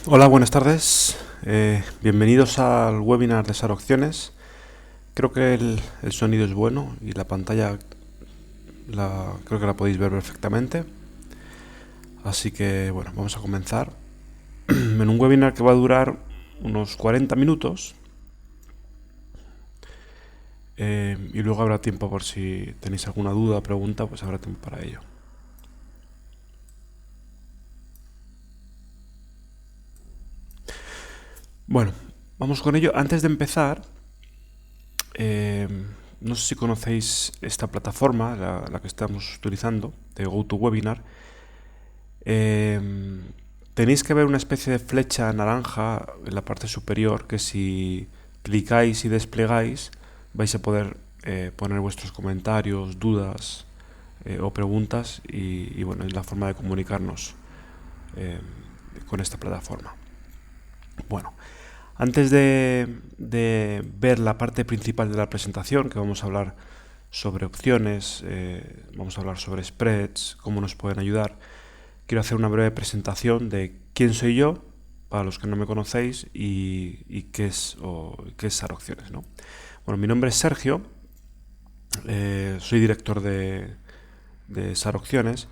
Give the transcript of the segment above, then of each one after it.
Hola, buenas tardes. Bienvenidos al webinar de SAR Opciones. Creo que el sonido es bueno y la pantalla creo que la podéis ver perfectamente. Así que bueno, vamos a comenzar en un webinar que va a durar unos 40 minutos y luego habrá tiempo por si tenéis alguna duda o pregunta, pues habrá tiempo para ello. Bueno, vamos con ello. Antes de empezar, eh, no sé si conocéis esta plataforma, la que estamos utilizando, de GoToWebinar. Eh, Tenéis que ver una especie de flecha naranja en la parte superior que si clicáis y desplegáis vais a poder poner vuestros comentarios, dudas o preguntas y bueno, es la forma de comunicarnos eh, con esta plataforma. Bueno, antes de ver la parte principal de la presentación, que vamos a hablar sobre opciones, vamos a hablar sobre spreads, cómo nos pueden ayudar, quiero hacer una breve presentación de quién soy yo, para los que no me conocéis, y qué es SAR Opciones, ¿no? Bueno, mi nombre es Sergio, soy director de SAR Opciones.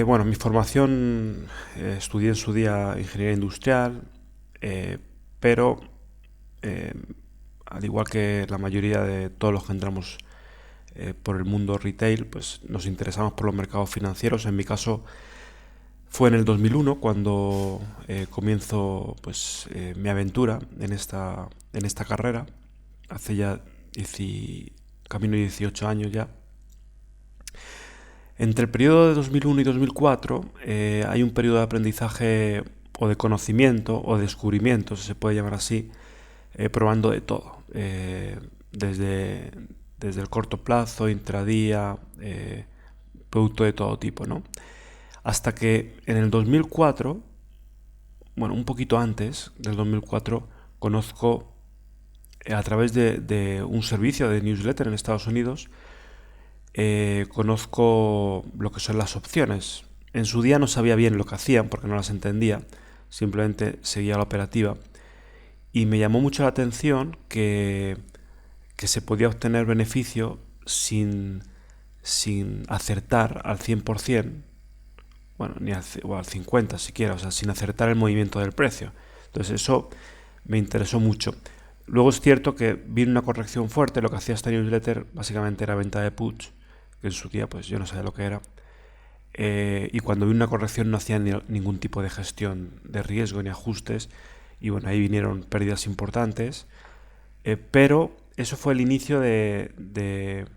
Bueno, mi formación, estudié en su día ingeniería industrial, eh, pero eh, al igual que la mayoría de todos los que entramos por el mundo retail, pues nos interesamos por los mercados financieros. En mi caso fue en el 2001 cuando comienzo pues mi aventura en esta carrera, hace ya camino 18 años ya. Entre el periodo de 2001 y 2004 hay un periodo de aprendizaje o de conocimiento o de descubrimiento, si se puede llamar así, probando de todo, desde el corto plazo, intradía, producto de todo tipo, ¿no? Hasta que en el 2004, bueno, un poquito antes del 2004, conozco a través de un servicio de newsletter en Estados Unidos, conozco lo que son las opciones. En su día no sabía bien lo que hacían porque no las entendía, simplemente seguía la operativa. Y me llamó mucho la atención que se podía obtener beneficio sin acertar al 100%, bueno, ni o al 50 siquiera, o sea, sin acertar el movimiento del precio. Entonces eso me interesó mucho. Luego es cierto que vino una corrección fuerte, lo que hacía esta newsletter básicamente era venta de puts, que en su día pues yo no sabía lo que era. Y cuando vino una corrección no hacía ningún tipo de gestión de riesgo ni ajustes, y bueno, ahí vinieron pérdidas importantes, pero eso fue el inicio de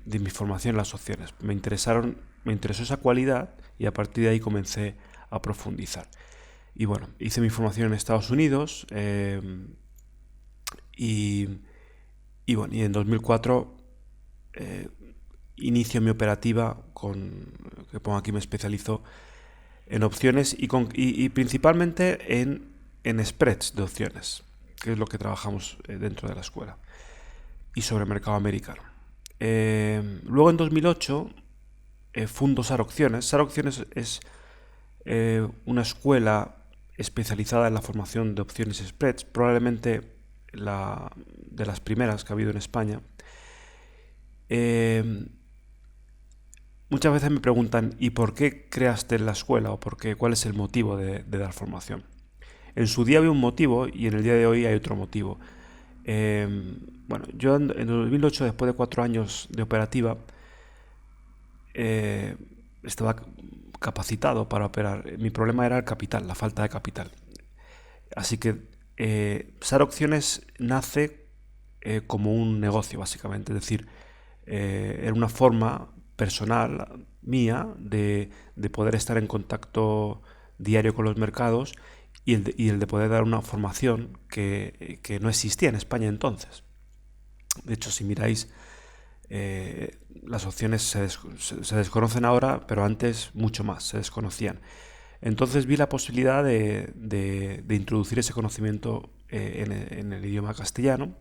mi formación en las opciones. Me interesó esa cualidad y a partir de ahí comencé a profundizar. Y bueno, hice mi formación en Estados Unidos y, bueno, y en 2004 eh, inicio mi operativa que pongo aquí, me especializo en opciones y principalmente en spreads de opciones, que es lo que trabajamos dentro de la escuela, y sobre el mercado americano. Luego en 2008 fundo SAR Opciones. SAR Opciones es una escuela especializada en la formación de opciones y spreads, probablemente de las primeras que ha habido en España. Eh, Muchas veces me preguntan, ¿y por qué creaste la escuela? ¿O cuál es el motivo de dar formación? En su día había un motivo y en el día de hoy hay otro motivo. Eh, bueno, yo en 2008, después de 4 años de operativa, eh, estaba capacitado para operar. Mi problema era el capital, la falta de capital. Así que SAR Opciones nace como un negocio, básicamente. Es decir, era una forma personal mía de poder estar en contacto diario con los mercados y el de poder dar una formación que no existía en España entonces. De hecho, si miráis, las opciones se desconocen ahora, pero antes mucho más, se desconocían. Entonces vi la posibilidad de introducir ese conocimiento en el idioma castellano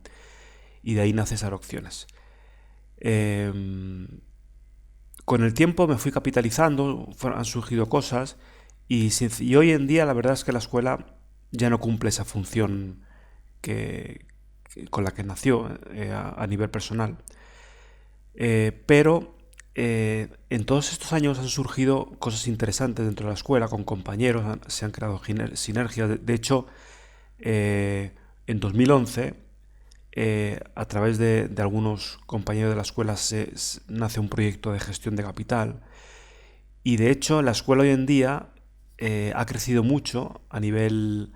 y de ahí nace SAR Opciones. Con el tiempo me fui capitalizando, han surgido cosas Y hoy en día la verdad es que la escuela ya no cumple esa función que, con la que nació a nivel personal. Pero en todos estos años han surgido cosas interesantes dentro de la escuela, con compañeros, se han creado sinergias. De hecho, en 2011, a través de algunos compañeros de la escuela, nace un proyecto de gestión de capital. Y de hecho, la escuela hoy en día ha crecido mucho a nivel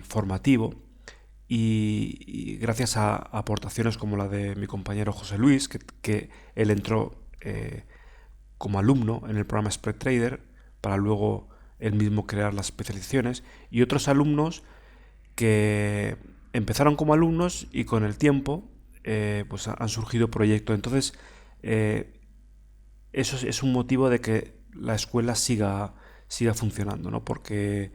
formativo y gracias a aportaciones como la de mi compañero José Luis, que él entró como alumno en el programa Spread Trader para luego él mismo crear las especializaciones, y otros alumnos que empezaron como alumnos y con el tiempo pues han surgido proyectos. Entonces, eh, eso es un motivo de que la escuela siga funcionando, ¿no? Porque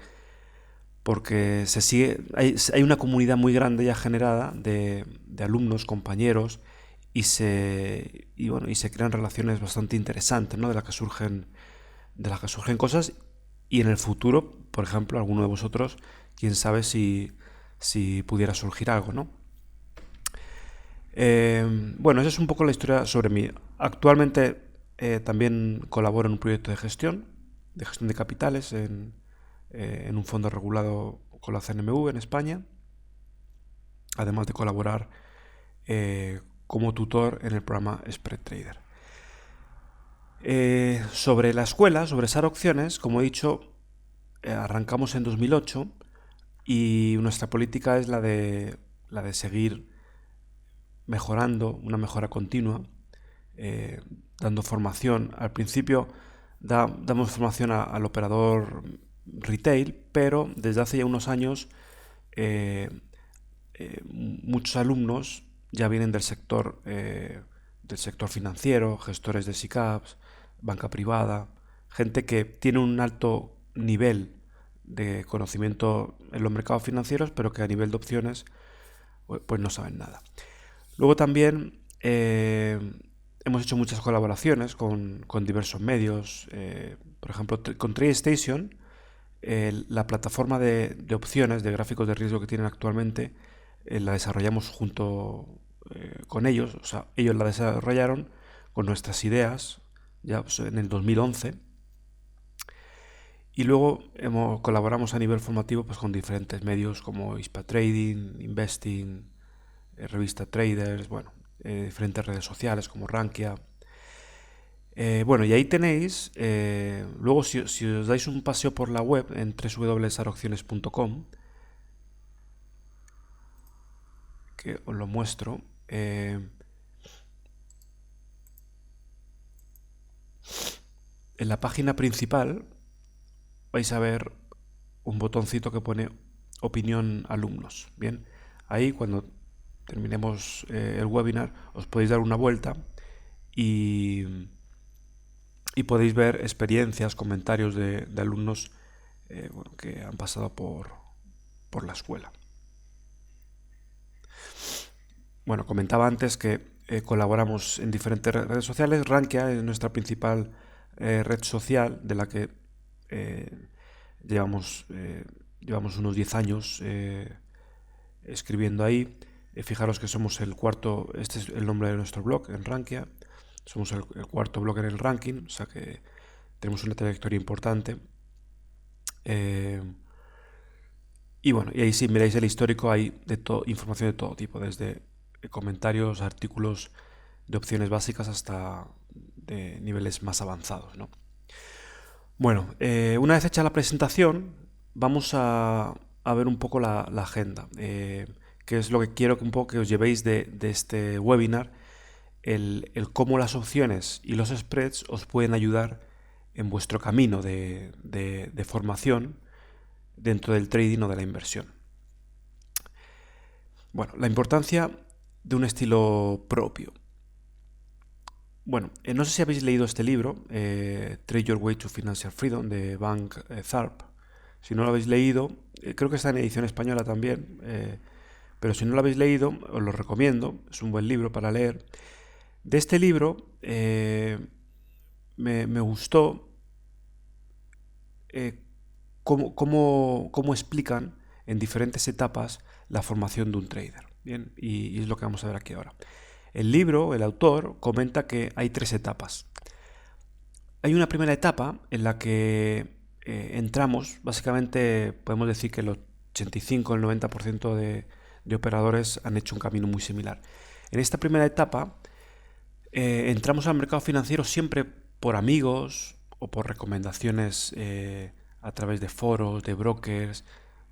hay una comunidad muy grande ya generada de alumnos, compañeros, y se crean relaciones bastante interesantes, ¿no? De las que surgen cosas, y en el futuro, por ejemplo, alguno de vosotros, quién sabe si pudiera surgir algo, ¿no? Bueno, esa es un poco la historia sobre mí. Actualmente también colaboro en un proyecto de gestión de capitales en un fondo regulado con la CNMV en España, además de colaborar como tutor en el programa Spread Trader. Sobre la escuela, sobre SAR Opciones, como he dicho, arrancamos en 2008 y nuestra política es la de seguir mejorando, una mejora continua, dando formación. Al principio damos formación al operador retail, pero desde hace ya unos años eh, muchos alumnos ya vienen del sector financiero, gestores de SICAPs, banca privada, gente que tiene un alto nivel de conocimiento en los mercados financieros, pero que a nivel de opciones pues no saben nada. Luego también hemos hecho muchas colaboraciones con diversos medios, por ejemplo, con TradeStation, la plataforma de opciones, de gráficos de riesgo que tienen actualmente, la desarrollamos junto con ellos, o sea, ellos la desarrollaron con nuestras ideas ya pues, en el 2011. Y luego colaboramos a nivel formativo pues, con diferentes medios como ISPA Trading, Investing, revista Traders, bueno, diferentes redes sociales como Rankia. Bueno, y ahí tenéis, luego si os dais un paseo por la web en www.sarocciones.com, que os lo muestro, en la página principal vais a ver un botoncito que pone opinión alumnos. Bien, ahí cuando terminemos el webinar os podéis dar una vuelta y podéis ver experiencias, comentarios de alumnos que han pasado por la escuela. Bueno, comentaba antes que colaboramos en diferentes redes sociales. Rankia es nuestra principal red social, de la que eh, llevamos unos 10 años escribiendo ahí. Fijaros que somos el cuarto, este es el nombre de nuestro blog en Rankia. Somos el cuarto blog en el ranking, o sea que tenemos una trayectoria importante. Y bueno, y ahí si miráis el histórico hay información de todo tipo, desde comentarios, artículos de opciones básicas hasta de niveles más avanzados, ¿no? Bueno, una vez hecha la presentación, vamos a ver un poco la agenda, que es lo que quiero que un poco que os llevéis de este webinar, el cómo las opciones y los spreads os pueden ayudar en vuestro camino de formación dentro del trading o de la inversión. Bueno, la importancia de un estilo propio. Bueno, no sé si habéis leído este libro, Trade Your Way to Financial Freedom, de Bank Tharp. Si no lo habéis leído, creo que está en edición española también, pero si no lo habéis leído, os lo recomiendo, es un buen libro para leer. De este libro me gustó cómo explican en diferentes etapas la formación de un trader. Bien, y es lo que vamos a ver aquí ahora. El libro, el autor, comenta que hay 3 etapas. Hay una primera etapa en la que entramos, básicamente podemos decir que el 85 el 90% de operadores han hecho un camino muy similar. En esta primera etapa entramos al mercado financiero siempre por amigos o por recomendaciones a través de foros, de brokers,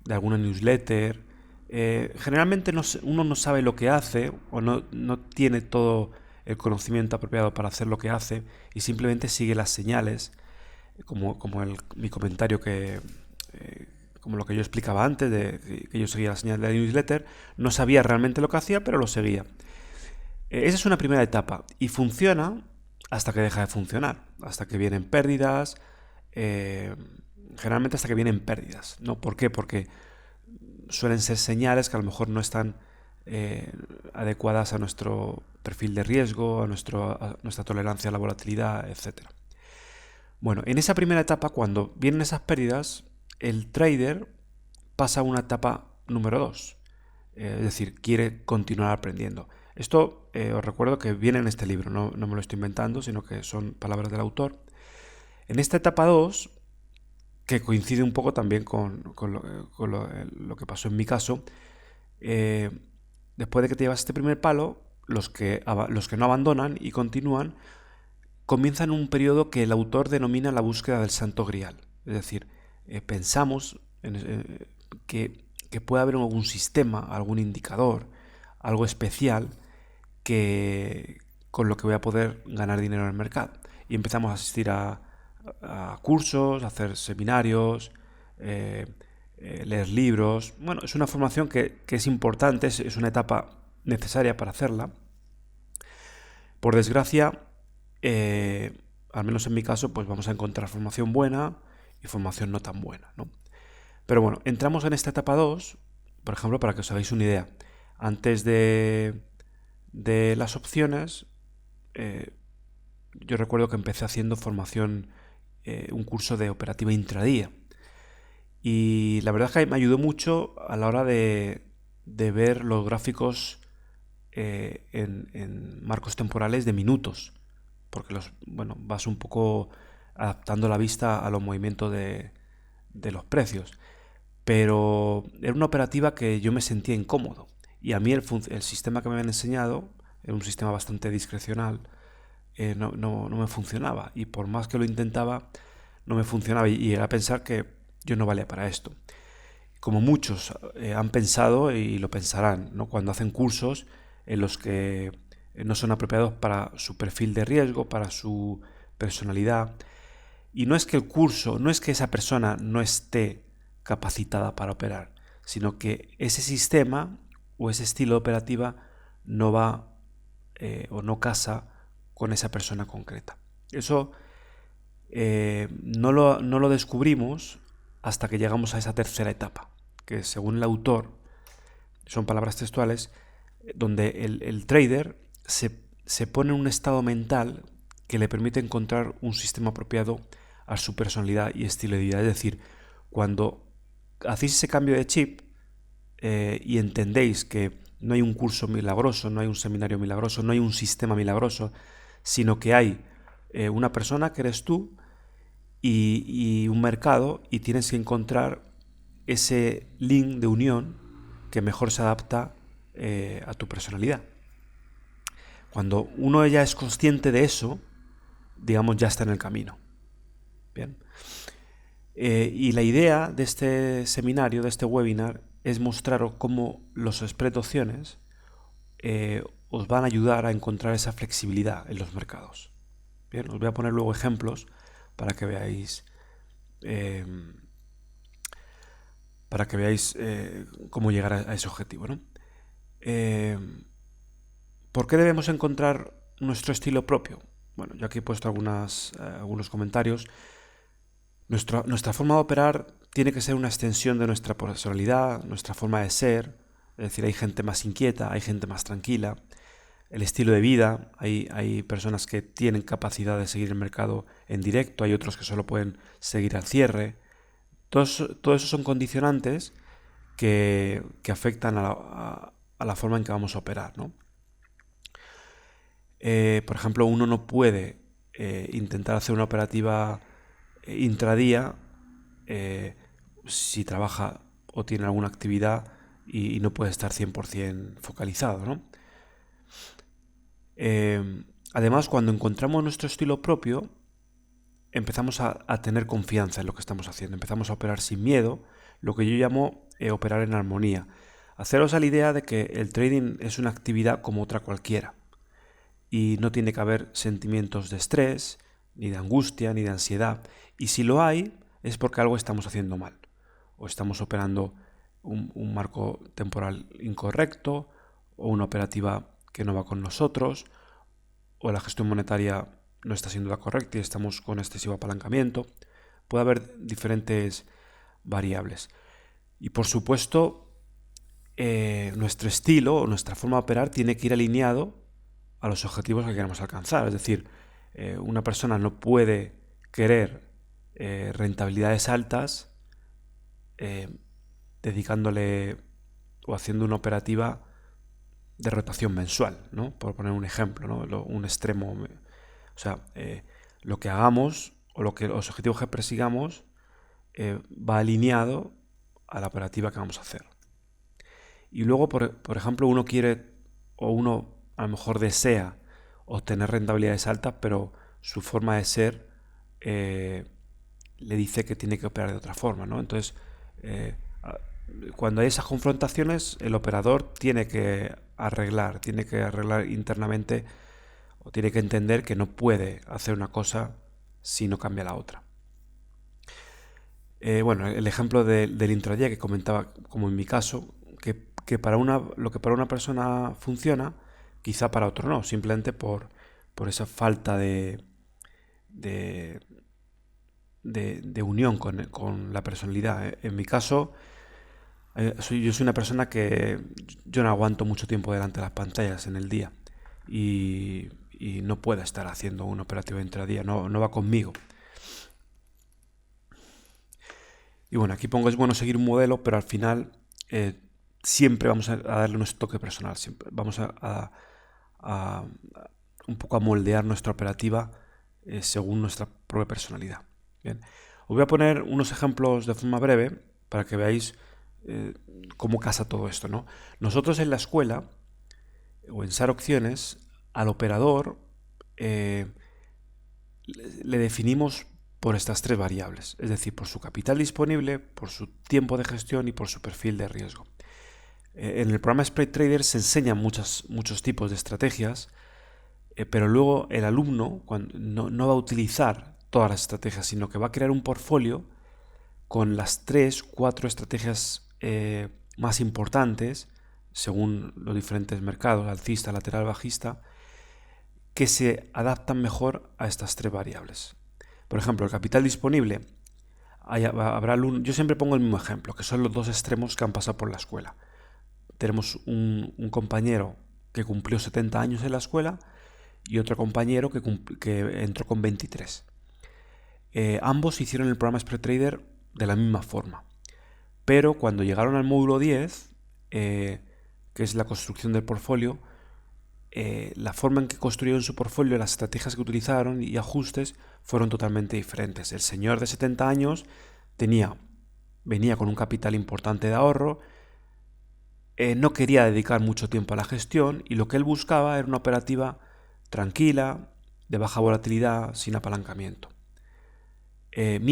de alguna newsletter. Generalmente uno no sabe lo que hace o no tiene todo el conocimiento apropiado para hacer lo que hace y simplemente sigue las señales, como mi comentario como lo que yo explicaba antes, de que yo seguía las señales de la newsletter. No sabía realmente lo que hacía, pero lo seguía. Esa es una primera etapa y funciona hasta que deja de funcionar, hasta que vienen pérdidas, generalmente hasta que vienen pérdidas, ¿no? ¿Por qué? Porque suelen ser señales que a lo mejor no están adecuadas a nuestro perfil de riesgo, a nuestra tolerancia a la volatilidad, etc. Bueno, en esa primera etapa, cuando vienen esas pérdidas, el trader pasa a una etapa número 2, es decir, quiere continuar aprendiendo. Esto os recuerdo que viene en este libro, no me lo estoy inventando, sino que son palabras del autor. En esta etapa 2, que coincide un poco también con lo que pasó en mi caso, después de que te llevas este primer palo, los que no abandonan y continúan, comienzan un periodo que el autor denomina la búsqueda del santo grial. Es decir, pensamos que puede haber algún sistema, algún indicador, algo especial con lo que voy a poder ganar dinero en el mercado. Y empezamos a asistir a cursos, a hacer seminarios, leer libros. Bueno, es una formación que es importante, es una etapa necesaria para hacerla. Por desgracia, al menos en mi caso, pues vamos a encontrar formación buena y formación no tan buena, ¿no? Pero bueno, entramos en esta etapa 2, por ejemplo, para que os hagáis una idea. Antes de las opciones, yo recuerdo que empecé haciendo formación, un curso de operativa intradía. Y la verdad es que me ayudó mucho a la hora de ver los gráficos en marcos temporales de minutos, porque vas un poco adaptando la vista a los movimientos de los precios. Pero era una operativa que yo me sentía incómodo. Y a mí el sistema que me habían enseñado era un sistema bastante discrecional, no me funcionaba. Y por más que lo intentaba, no me funcionaba. Y llegué a pensar que yo no valía para esto. Como muchos han pensado y lo pensarán, ¿no? Cuando hacen cursos en los que no son apropiados para su perfil de riesgo, para su personalidad. Y no es que esa persona no esté capacitada para operar, sino que ese sistema o ese estilo de operativa no va o no casa con esa persona concreta. Eso no lo descubrimos hasta que llegamos a esa tercera etapa, que según el autor, son palabras textuales, donde el trader se pone en un estado mental que le permite encontrar un sistema apropiado a su personalidad y estilo de vida. Es decir, cuando hacéis ese cambio de chip y entendéis que no hay un curso milagroso, no hay un seminario milagroso, no hay un sistema milagroso, sino que hay una persona que eres tú y un mercado, y tienes que encontrar ese link de unión que mejor se adapta a tu personalidad. Cuando uno ya es consciente de eso, digamos, ya está en el camino. Bien. Y la idea de este seminario, de este webinar, es mostraros cómo los spread opciones os van a ayudar a encontrar esa flexibilidad en los mercados. Bien, os voy a poner luego ejemplos para que veáis cómo llegar a ese objetivo, ¿no? ¿Por qué debemos encontrar nuestro estilo propio? Bueno, yo aquí he puesto algunos comentarios. Nuestra forma de operar tiene que ser una extensión de nuestra personalidad, nuestra forma de ser. Es decir, hay gente más inquieta, hay gente más tranquila. El estilo de vida, hay personas que tienen capacidad de seguir el mercado en directo, hay otros que solo pueden seguir al cierre. Todo eso son condicionantes que afectan a la forma en que vamos a operar, ¿no? Por ejemplo, uno no puede intentar hacer una operativa intradía si trabaja o tiene alguna actividad y no puede estar 100% focalizado, ¿no? Además, cuando encontramos nuestro estilo propio, empezamos a tener confianza en lo que estamos haciendo, empezamos a operar sin miedo, lo que yo llamo operar en armonía. Haceros a la idea de que el trading es una actividad como otra cualquiera y no tiene que haber sentimientos de estrés, ni de angustia, ni de ansiedad. Y si lo hay, es porque algo estamos haciendo mal. O estamos operando un marco temporal incorrecto, o una operativa que no va con nosotros, o la gestión monetaria no está siendo la correcta y estamos con excesivo apalancamiento. Puede haber diferentes variables. Y por supuesto, nuestro estilo o nuestra forma de operar tiene que ir alineado a los objetivos que queremos alcanzar. Es decir, una persona no puede querer rentabilidades altas dedicándole o haciendo una operativa de rotación mensual, ¿no? Por poner un ejemplo, ¿no? Un extremo. O sea, lo que hagamos o los objetivos que persigamos va alineado a la operativa que vamos a hacer. Y luego, por ejemplo, uno quiere o uno a lo mejor desea obtener rentabilidades altas, pero su forma de ser le dice que tiene que operar de otra forma, ¿no? Entonces, cuando hay esas confrontaciones, el operador tiene que arreglar internamente o tiene que entender que no puede hacer una cosa si no cambia la otra. Bueno, el ejemplo del intradía que comentaba, como en mi caso, que lo que para una persona funciona, quizá para otro no, simplemente por esa falta de unión con la personalidad. En mi caso, yo soy una persona que yo no aguanto mucho tiempo delante de las pantallas en el día y no puedo estar haciendo un operativo de intradía, no va conmigo. Y bueno, aquí pongo es bueno seguir un modelo, pero al final siempre vamos a darle nuestro toque personal, siempre vamos a un poco a moldear nuestra operativa según nuestra propia personalidad. Bien. Os voy a poner unos ejemplos de forma breve para que veáis cómo casa todo esto, ¿no? Nosotros en la escuela o en SAR Opciones al operador le definimos por estas tres variables, es decir, por su capital disponible, por su tiempo de gestión y por su perfil de riesgo. En el programa Spread Trader se enseñan muchos tipos de estrategias, pero luego el alumno no va a utilizar todas las estrategias, sino que va a crear un portfolio con las 3-4 estrategias más importantes, según los diferentes mercados, alcista, lateral, bajista, que se adaptan mejor a estas tres variables. Por ejemplo, el capital disponible, yo siempre pongo el mismo ejemplo, que son los dos extremos que han pasado por la escuela. Tenemos un compañero que cumplió 70 años en la escuela y otro compañero que entró con 23. Ambos hicieron el programa Spread Trader de la misma forma, pero cuando llegaron al módulo 10, que es la construcción del portfolio, la forma en que construyeron su portfolio, las estrategias que utilizaron y ajustes fueron totalmente diferentes. El señor de 70 años venía con un capital importante de ahorro, no quería dedicar mucho tiempo a la gestión y lo que él buscaba era una operativa tranquila, de baja volatilidad, sin apalancamiento. Eso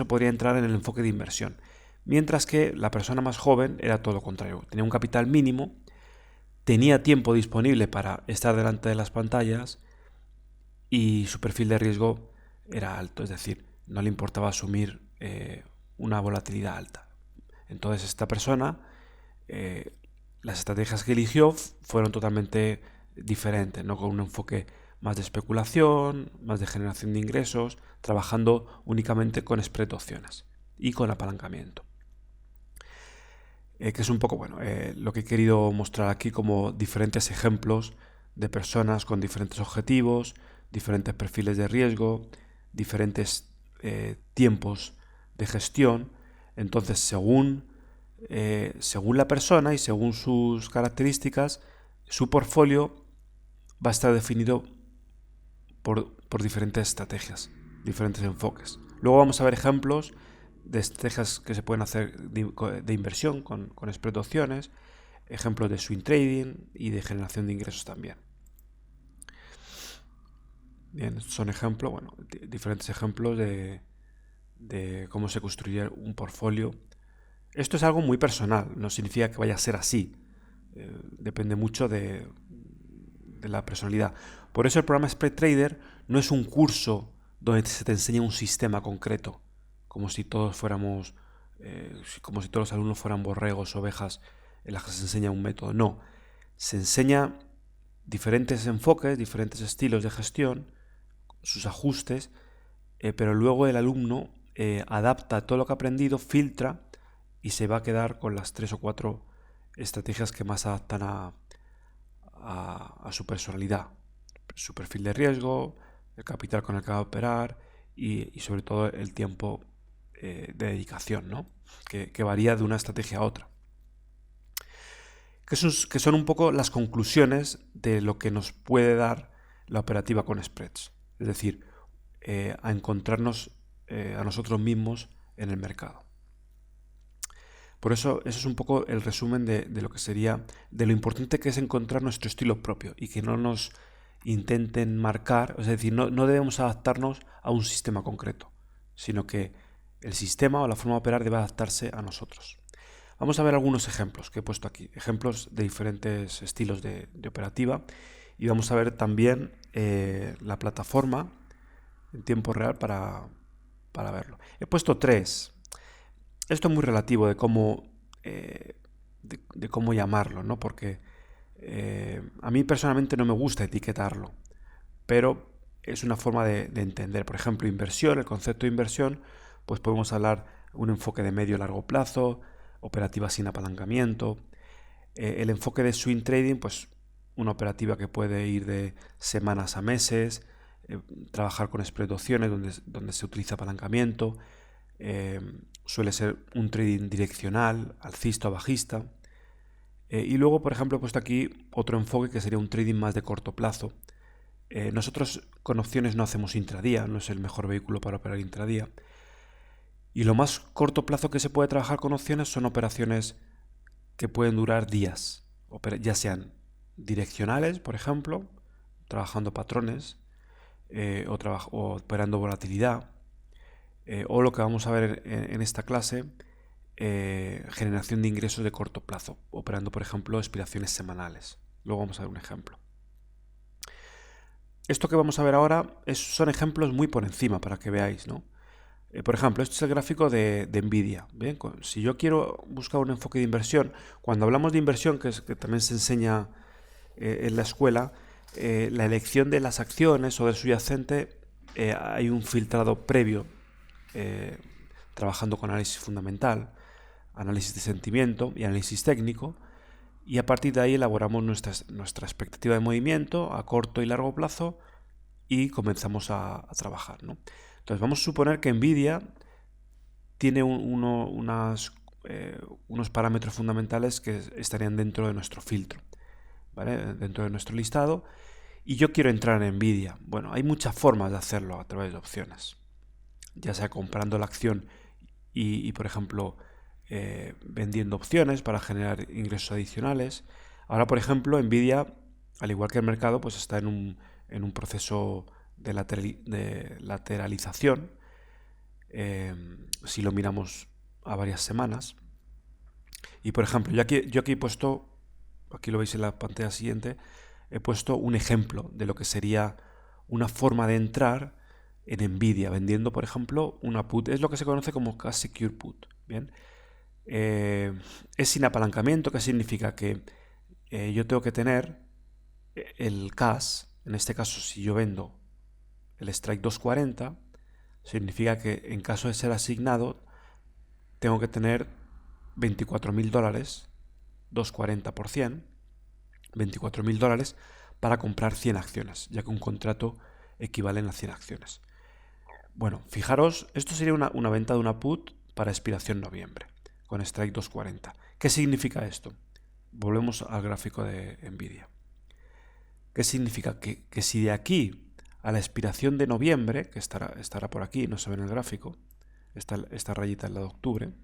podría entrar en el enfoque de inversión. Mientras que la persona más joven era todo lo contrario. Tenía un capital mínimo, tenía tiempo disponible para estar delante de las pantallas y su perfil de riesgo era alto, es decir, no le importaba asumir una volatilidad alta. Entonces esta persona, las estrategias que eligió fueron totalmente diferentes, ¿no? Con un enfoque más de especulación, más de generación de ingresos, trabajando únicamente con spread de opciones y con apalancamiento. Que es un poco lo que he querido mostrar aquí como diferentes ejemplos de personas con diferentes objetivos, diferentes perfiles de riesgo, diferentes tiempos de gestión. Entonces, según la persona y según sus características, su portfolio va a estar definido por diferentes estrategias, diferentes enfoques. Luego vamos a ver ejemplos de estrategias que se pueden hacer de inversión con spread de opciones, ejemplos de swing trading y de generación de ingresos también. Bien, estos son ejemplos, diferentes ejemplos de cómo se construye un portfolio. Esto es algo muy personal, no significa que vaya a ser así. Depende mucho de la personalidad. Por eso el programa Spread Trader no es un curso donde se te enseña un sistema concreto, como si todos fuéramos, como si todos los alumnos fueran borregos, ovejas, en las que se enseña un método. No, se enseña diferentes enfoques, diferentes estilos de gestión, sus ajustes, pero luego el alumno adapta todo lo que ha aprendido, filtra y se va a quedar con las 3 o 4 estrategias que más adaptan a su personalidad, su perfil de riesgo, el capital con el que va a operar y sobre todo el tiempo de dedicación, ¿no? que varía de una estrategia a otra. Que son un poco las conclusiones de lo que nos puede dar la operativa con spreads. Es decir, a encontrarnos a nosotros mismos en el mercado. Por eso es un poco el resumen de lo que sería, de lo importante que es encontrar nuestro estilo propio y que no nos intenten marcar, es decir, no debemos adaptarnos a un sistema concreto, sino que el sistema o la forma de operar debe adaptarse a nosotros. Vamos a ver algunos ejemplos que he puesto aquí, ejemplos de diferentes estilos de operativa, y vamos a ver también la plataforma en tiempo real para verlo. He puesto 3. Esto es muy relativo de cómo llamarlo, ¿no? Porque a mí personalmente no me gusta etiquetarlo, pero es una forma de entender. Por ejemplo, inversión, el concepto de inversión, pues podemos hablar un enfoque de medio y largo plazo, operativa sin apalancamiento. El enfoque de swing trading, pues una operativa que puede ir de semanas a meses, trabajar con spread de opciones donde se utiliza apalancamiento. Suele ser un trading direccional, alcista o bajista. Y luego, por ejemplo, he puesto aquí otro enfoque que sería un trading más de corto plazo. Nosotros con opciones no hacemos intradía, no es el mejor vehículo para operar intradía. Y lo más corto plazo que se puede trabajar con opciones son operaciones que pueden durar días, ya sean direccionales, por ejemplo, trabajando patrones o operando volatilidad, o lo que vamos a ver en esta clase, generación de ingresos de corto plazo, operando, por ejemplo, expiraciones semanales. Luego vamos a ver un ejemplo. Esto que vamos a ver ahora son ejemplos muy por encima para que veáis, ¿no? Por ejemplo, este es el gráfico de Nvidia. Bien, si yo quiero buscar un enfoque de inversión, cuando hablamos de inversión, que también se enseña en la escuela, la elección de las acciones o del subyacente, hay un filtrado previo, trabajando con análisis fundamental, análisis de sentimiento y análisis técnico, y a partir de ahí elaboramos nuestra expectativa de movimiento a corto y largo plazo y comenzamos a trabajar, ¿no? Entonces vamos a suponer que Nvidia tiene unos parámetros fundamentales que estarían dentro de nuestro filtro, ¿vale? Dentro de nuestro listado, y yo quiero entrar en Nvidia. Bueno, hay muchas formas de hacerlo a través de opciones, ya sea comprando la acción y por ejemplo, vendiendo opciones para generar ingresos adicionales. Ahora, por ejemplo, Nvidia, al igual que el mercado, pues está en un proceso de lateralización, si lo miramos a varias semanas. Y por ejemplo, yo aquí he puesto, aquí lo veis en la pantalla siguiente, he puesto un ejemplo de lo que sería una forma de entrar en Nvidia, vendiendo, por ejemplo, una put. Es lo que se conoce como cash secure put. Bien, es sin apalancamiento, que significa que yo tengo que tener el cash. En este caso, si yo vendo el strike 240, significa que en caso de ser asignado tengo que tener $24,000, 240 por 100, $24,000 para comprar 100 acciones, ya que un contrato equivale a 100 acciones. Bueno, fijaros, esto sería una venta de una put para expiración noviembre, con strike 2.40. ¿Qué significa esto? Volvemos al gráfico de Nvidia. ¿Qué significa? Que si de aquí a la expiración de noviembre, que estará por aquí, no se ve en el gráfico, esta rayita es la de octubre,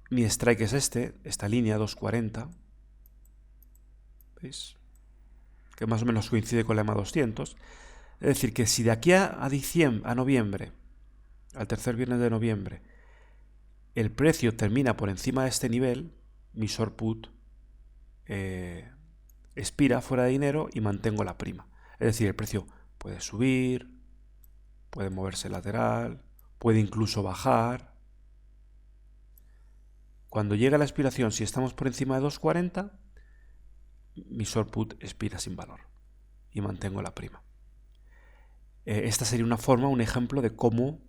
mi strike es esta línea 2.40, ¿veis? Que más o menos coincide con la EMA 200. Es decir, que si de aquí a noviembre, al tercer viernes de noviembre, el precio termina por encima de este nivel, mi short put expira fuera de dinero y mantengo la prima. Es decir, el precio puede subir, puede moverse lateral, puede incluso bajar. Cuando llega la expiración, si estamos por encima de 2.40, mi short put expira sin valor y mantengo la prima. Esta sería una forma, un ejemplo de cómo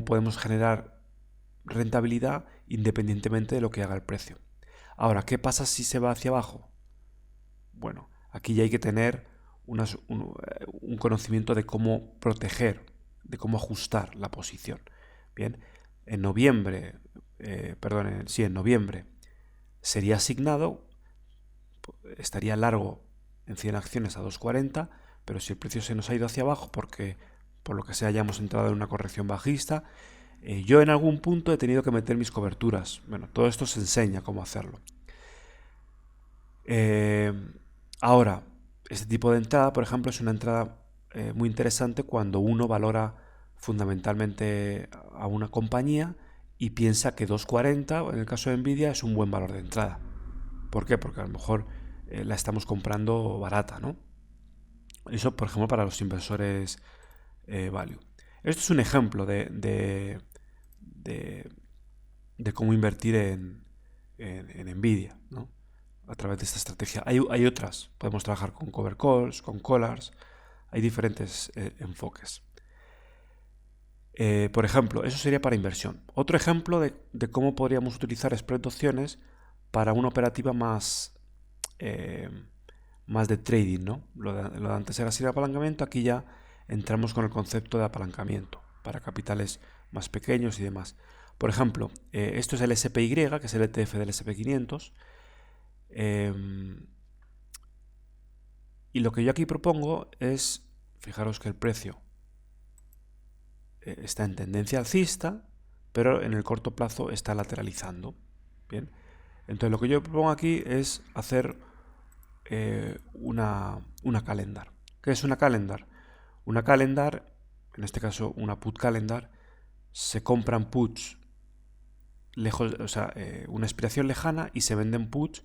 podemos generar rentabilidad independientemente de lo que haga el precio. Ahora, ¿qué pasa si se va hacia abajo? Bueno, aquí ya hay que tener un conocimiento de cómo proteger, de cómo ajustar la posición. Bien, en noviembre sería asignado, estaría largo en 100 acciones a 2.40, pero si el precio se nos ha ido hacia abajo porque por lo que sea hayamos entrado en una corrección bajista, yo en algún punto he tenido que meter mis coberturas. Bueno, todo esto se enseña cómo hacerlo. Ahora, este tipo de entrada, por ejemplo, es una entrada muy interesante cuando uno valora fundamentalmente a una compañía y piensa que 2.40, en el caso de Nvidia, es un buen valor de entrada. ¿Por qué? Porque a lo mejor la estamos comprando barata, ¿no? Eso, por ejemplo, para los inversores value. Esto es un ejemplo de cómo invertir en Nvidia, ¿no? A través de esta estrategia. Hay otras. Podemos trabajar con cover calls, con collars. Hay diferentes enfoques. Por ejemplo, eso sería para inversión. Otro ejemplo de cómo podríamos utilizar spread de opciones para una operativa más de trading, ¿no? Lo de antes era sin apalancamiento, aquí ya entramos con el concepto de apalancamiento para capitales más pequeños y demás. Por ejemplo, esto es el SPY, que es el ETF del SP500. Y lo que yo aquí propongo es, fijaros que el precio está en tendencia alcista, pero en el corto plazo está lateralizando. Bien, entonces lo que yo propongo aquí es hacer una calendar. ¿Qué es una calendar? Una calendar, en este caso una put calendar, se compran puts lejos, o sea, una expiración lejana y se venden puts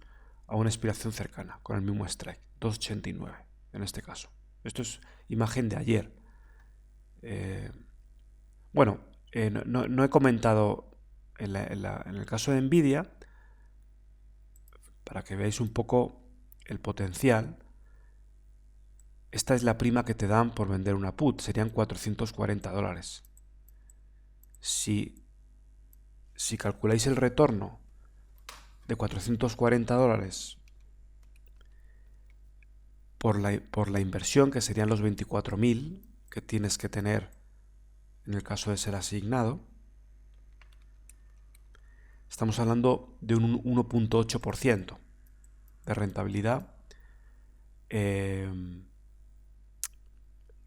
a una expiración cercana, con el mismo strike, 2.89 en este caso. Esto es imagen de ayer. Bueno, no he comentado en el caso de Nvidia, para que veáis un poco el potencial. Esta es la prima que te dan por vender una put, serían $440. Si calculáis el retorno de $440 por la inversión, que serían los 24.000 que tienes que tener en el caso de ser asignado, estamos hablando de un 1.8% de rentabilidad en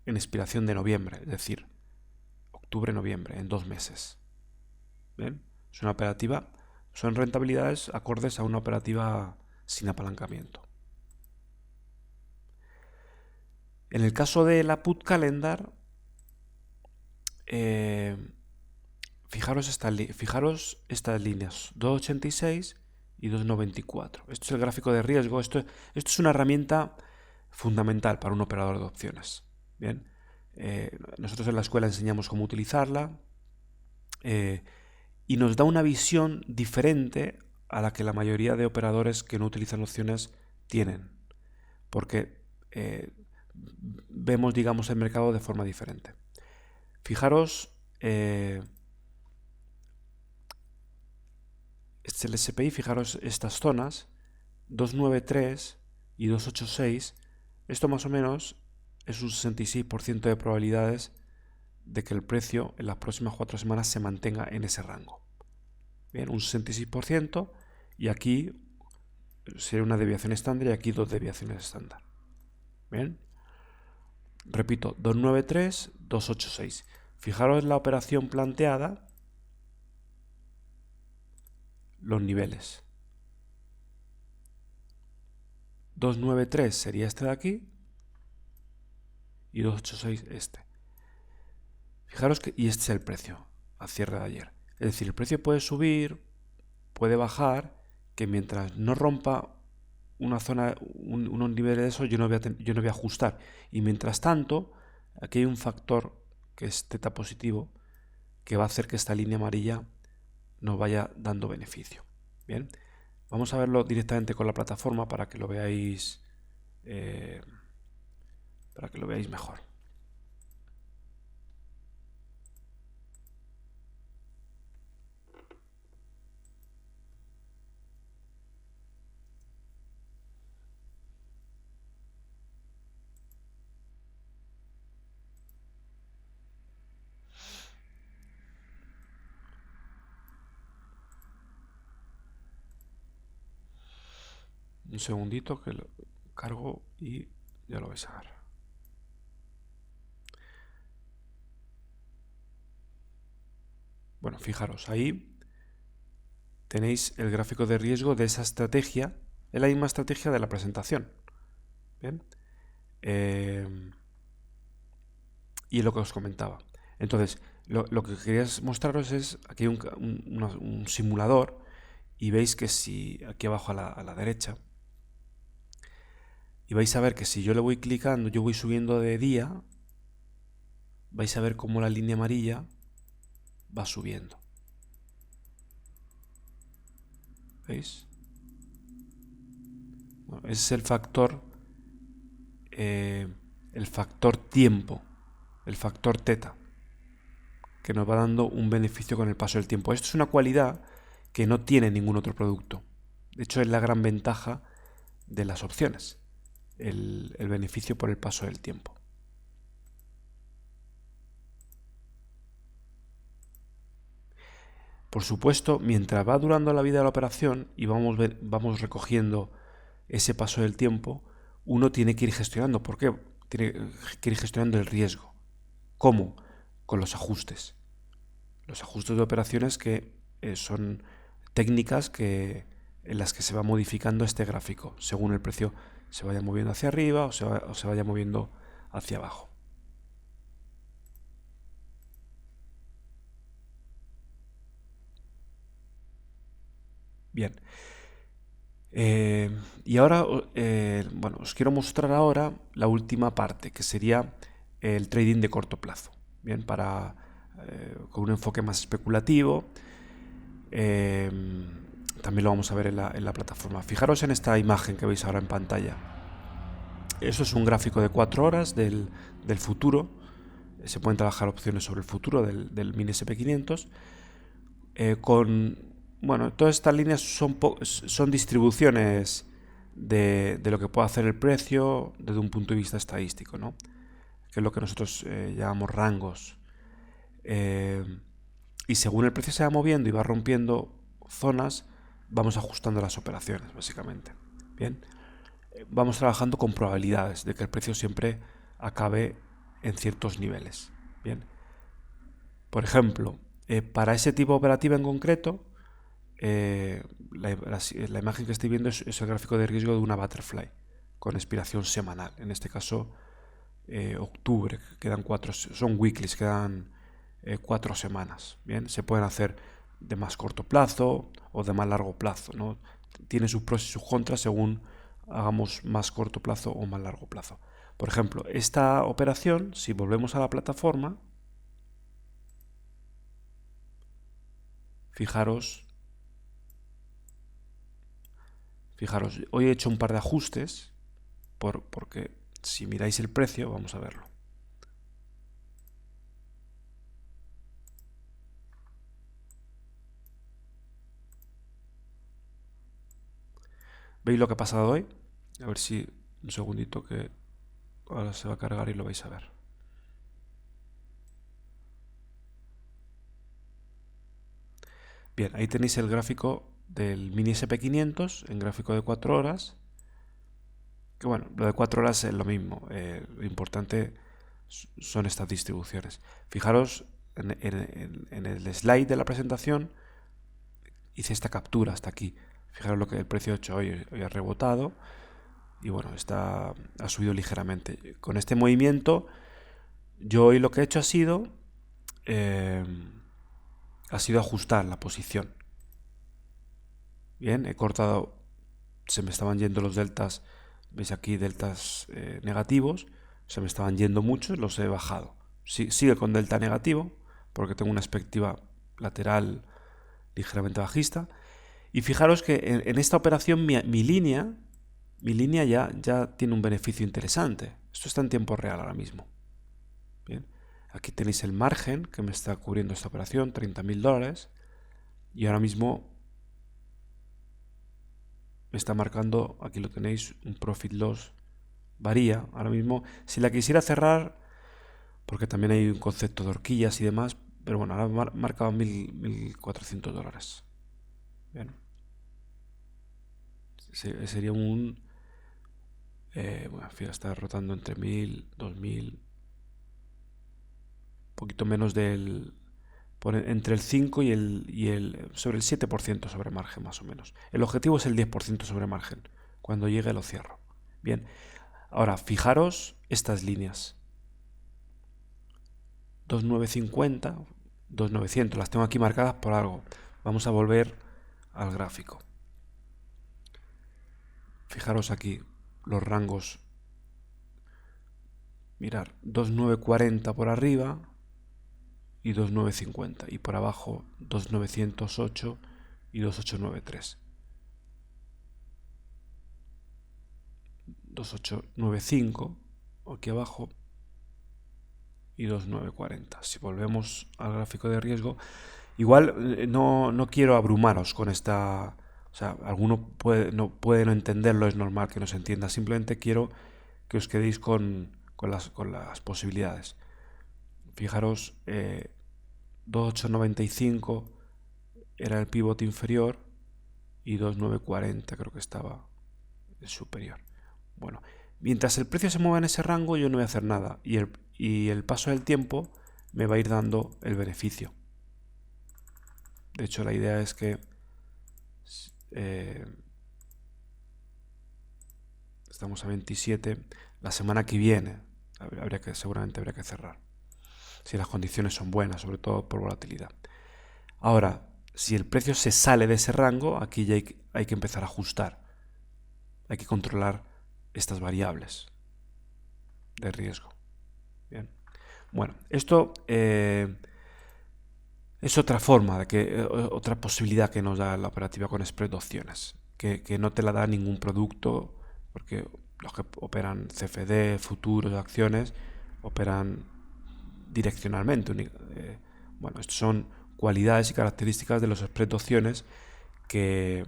expiración de noviembre, es decir, octubre-noviembre, en 2 meses. ¿Bien? Es una operativa, son rentabilidades acordes a una operativa sin apalancamiento. En el caso de la put calendar, fijaros estas líneas, 2.86 y 2.94. Esto es el gráfico de riesgo. Esto es una herramienta fundamental para un operador de opciones. Bien, nosotros en la escuela enseñamos cómo utilizarla y nos da una visión diferente a la que la mayoría de operadores que no utilizan opciones tienen, porque vemos, digamos, el mercado de forma diferente. Fijaros, este es el SPI, fijaros estas zonas, 293 y 286, esto más o menos es un 66% de probabilidades de que el precio en las próximas 4 semanas se mantenga en ese rango. Bien, un 66%, y aquí sería una desviación estándar y aquí 2 desviaciones estándar. Bien, repito, 293, 286. Fijaros en la operación planteada, los niveles. 293 sería este de aquí y 286 este. Fijaros que, y este es el precio a cierre de ayer. Es decir, el precio puede subir, puede bajar, que mientras no rompa una zona, unos niveles de eso, yo no voy a ajustar. Y mientras tanto, aquí hay un factor que es teta positivo, que va a hacer que esta línea amarilla nos vaya dando beneficio. Bien, vamos a verlo directamente con la plataforma para que lo veáis, mejor. Un segundito que lo cargo y ya lo vais a ver. Bueno, fijaros, ahí tenéis el gráfico de riesgo de esa estrategia. Es la misma estrategia de la presentación. Bien. Y es lo que os comentaba. Entonces, lo que quería mostraros es, aquí hay un simulador, y veis que si aquí abajo a la derecha, y vais a ver que si yo le voy clicando, yo voy subiendo de día, vais a ver cómo la línea amarilla va subiendo. ¿Veis? Bueno, ese es el factor tiempo, el factor teta, que nos va dando un beneficio con el paso del tiempo. Esto es una cualidad que no tiene ningún otro producto. De hecho, es la gran ventaja de las opciones, el beneficio por el paso del tiempo. Por supuesto, mientras va durando la vida de la operación y vamos recogiendo ese paso del tiempo, uno tiene que ir gestionando. ¿Por qué? Tiene que ir gestionando el riesgo. ¿Cómo? Con los ajustes. Los ajustes de operaciones que son técnicas en las que se va modificando este gráfico según el precio se vaya moviendo hacia arriba o se vaya moviendo hacia abajo. Bien. Y ahora, bueno, os quiero mostrar ahora la última parte, que sería el trading de corto plazo. Bien, con un enfoque más especulativo. También lo vamos a ver en la plataforma. Fijaros en esta imagen que veis ahora en pantalla. Eso es un gráfico de 4 horas del futuro. Se pueden trabajar opciones sobre el futuro del mini SP500. Bueno, todas estas líneas son distribuciones de lo que puede hacer el precio desde un punto de vista estadístico, ¿no? Que es lo que nosotros llamamos rangos. Y según el precio se va moviendo y va rompiendo zonas, vamos ajustando las operaciones, básicamente. Bien, vamos trabajando con probabilidades de que el precio siempre acabe en ciertos niveles. Bien, por ejemplo, para ese tipo de operativa en concreto, la imagen que estoy viendo es el gráfico de riesgo de una butterfly con expiración semanal. En este caso, octubre, quedan son weeklies, quedan 4 semanas. Bien, se pueden hacer de más corto plazo o de más largo plazo, ¿no? Tiene sus pros y sus contras según hagamos más corto plazo o más largo plazo. Por ejemplo, esta operación, si volvemos a la plataforma, fijaros, hoy he hecho un par de ajustes porque si miráis el precio, vamos a verlo. ¿Veis lo que ha pasado hoy? A ver si, un segundito que Ahora se va a cargar y lo vais a ver. Bien, ahí tenéis el gráfico del mini SP500 en gráfico de 4 horas. Que bueno, lo de 4 horas es lo mismo. Lo importante son estas distribuciones. Fijaros en el slide de la presentación, hice esta captura hasta aquí. Fijaros lo que el precio ha hecho hoy ha rebotado y bueno, ha subido ligeramente. Con este movimiento, yo hoy lo que he hecho ha sido ajustar la posición. Bien, he cortado, se me estaban yendo los deltas, veis aquí deltas negativos, se me estaban yendo muchos, los he bajado. Sigue con delta negativo, porque tengo una perspectiva lateral ligeramente bajista. Y fijaros que en esta operación mi línea ya tiene un beneficio interesante. Esto está en tiempo real ahora mismo. Bien, aquí tenéis el margen que me está cubriendo esta operación, $30.000. Y ahora mismo me está marcando, aquí lo tenéis, un profit loss. Varía ahora mismo. Si la quisiera cerrar, porque también hay un concepto de horquillas y demás, pero bueno, ahora marcaba $1.400. Bien. Sería un... bueno, fíjate, está rotando entre 1.000, 2.000, un poquito menos entre el 5 y sobre el 7% sobre margen más o menos. El objetivo es el 10% sobre margen. Cuando llegue lo cierro. Bien, ahora fijaros estas líneas. 2.950, 2.900, las tengo aquí marcadas por algo. Vamos a volver al gráfico. Fijaros aquí los rangos. Mirar, 2.940 por arriba y 2.950, y por abajo 2.908 y 2.893. 2.895 aquí abajo y 2.940. Si volvemos al gráfico de riesgo, igual no quiero abrumaros con esta... O sea, alguno puede no entenderlo, es normal que no se entienda. Simplemente quiero que os quedéis con las posibilidades. Fijaros, 2.895 era el pivote inferior y 2.940 creo que estaba el superior. Bueno, mientras el precio se mueva en ese rango, yo no voy a hacer nada y el paso del tiempo me va a ir dando el beneficio. De hecho, la idea es que estamos a 27, la semana que viene seguramente habría que cerrar, si las condiciones son buenas, sobre todo por volatilidad. Ahora, si el precio se sale de ese rango, aquí ya hay que empezar a ajustar. Hay que controlar estas variables de riesgo. Bien. Bueno, esto es otra forma, otra posibilidad que nos da la operativa con spread de opciones, que no te la da ningún producto, porque los que operan CFD, futuros, acciones, operan direccionalmente. Bueno, estos son cualidades y características de los spread de opciones que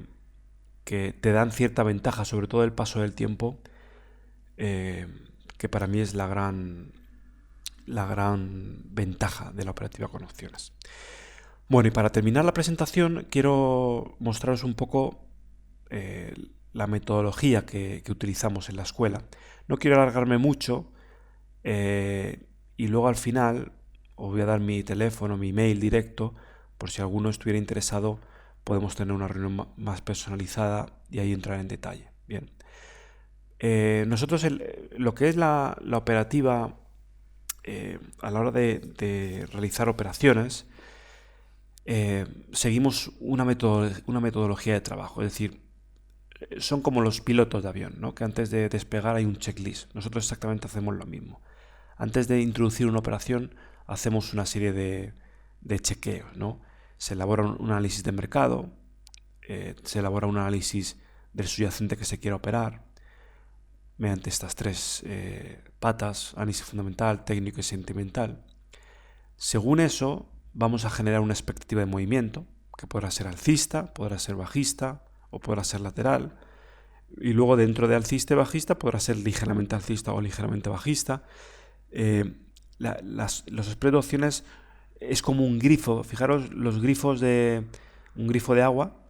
te dan cierta ventaja, sobre todo el paso del tiempo, que para mí es la gran ventaja de la operativa con opciones. Bueno, y para terminar la presentación quiero mostraros un poco la metodología que utilizamos en la escuela. No quiero alargarme mucho y luego al final os voy a dar mi teléfono, mi email directo, por si alguno estuviera interesado, podemos tener una reunión más personalizada y ahí entrar en detalle. Bien. Nosotros lo que es la operativa a la hora de realizar operaciones, seguimos una metodología de trabajo. Es decir, son como los pilotos de avión, ¿no? Que antes de despegar hay un checklist. Nosotros exactamente hacemos lo mismo. Antes de introducir una operación hacemos una serie de chequeos, ¿no? Se elabora un análisis de mercado, se elabora un análisis del subyacente que se quiera operar mediante estas tres patas: análisis fundamental, técnico y sentimental. Según eso vamos a generar una expectativa de movimiento que podrá ser alcista, podrá ser bajista o podrá ser lateral. Y luego dentro de alcista y bajista podrá ser ligeramente alcista o ligeramente bajista. Los spread de opciones es como un grifo. Fijaros los grifos de un grifo de agua.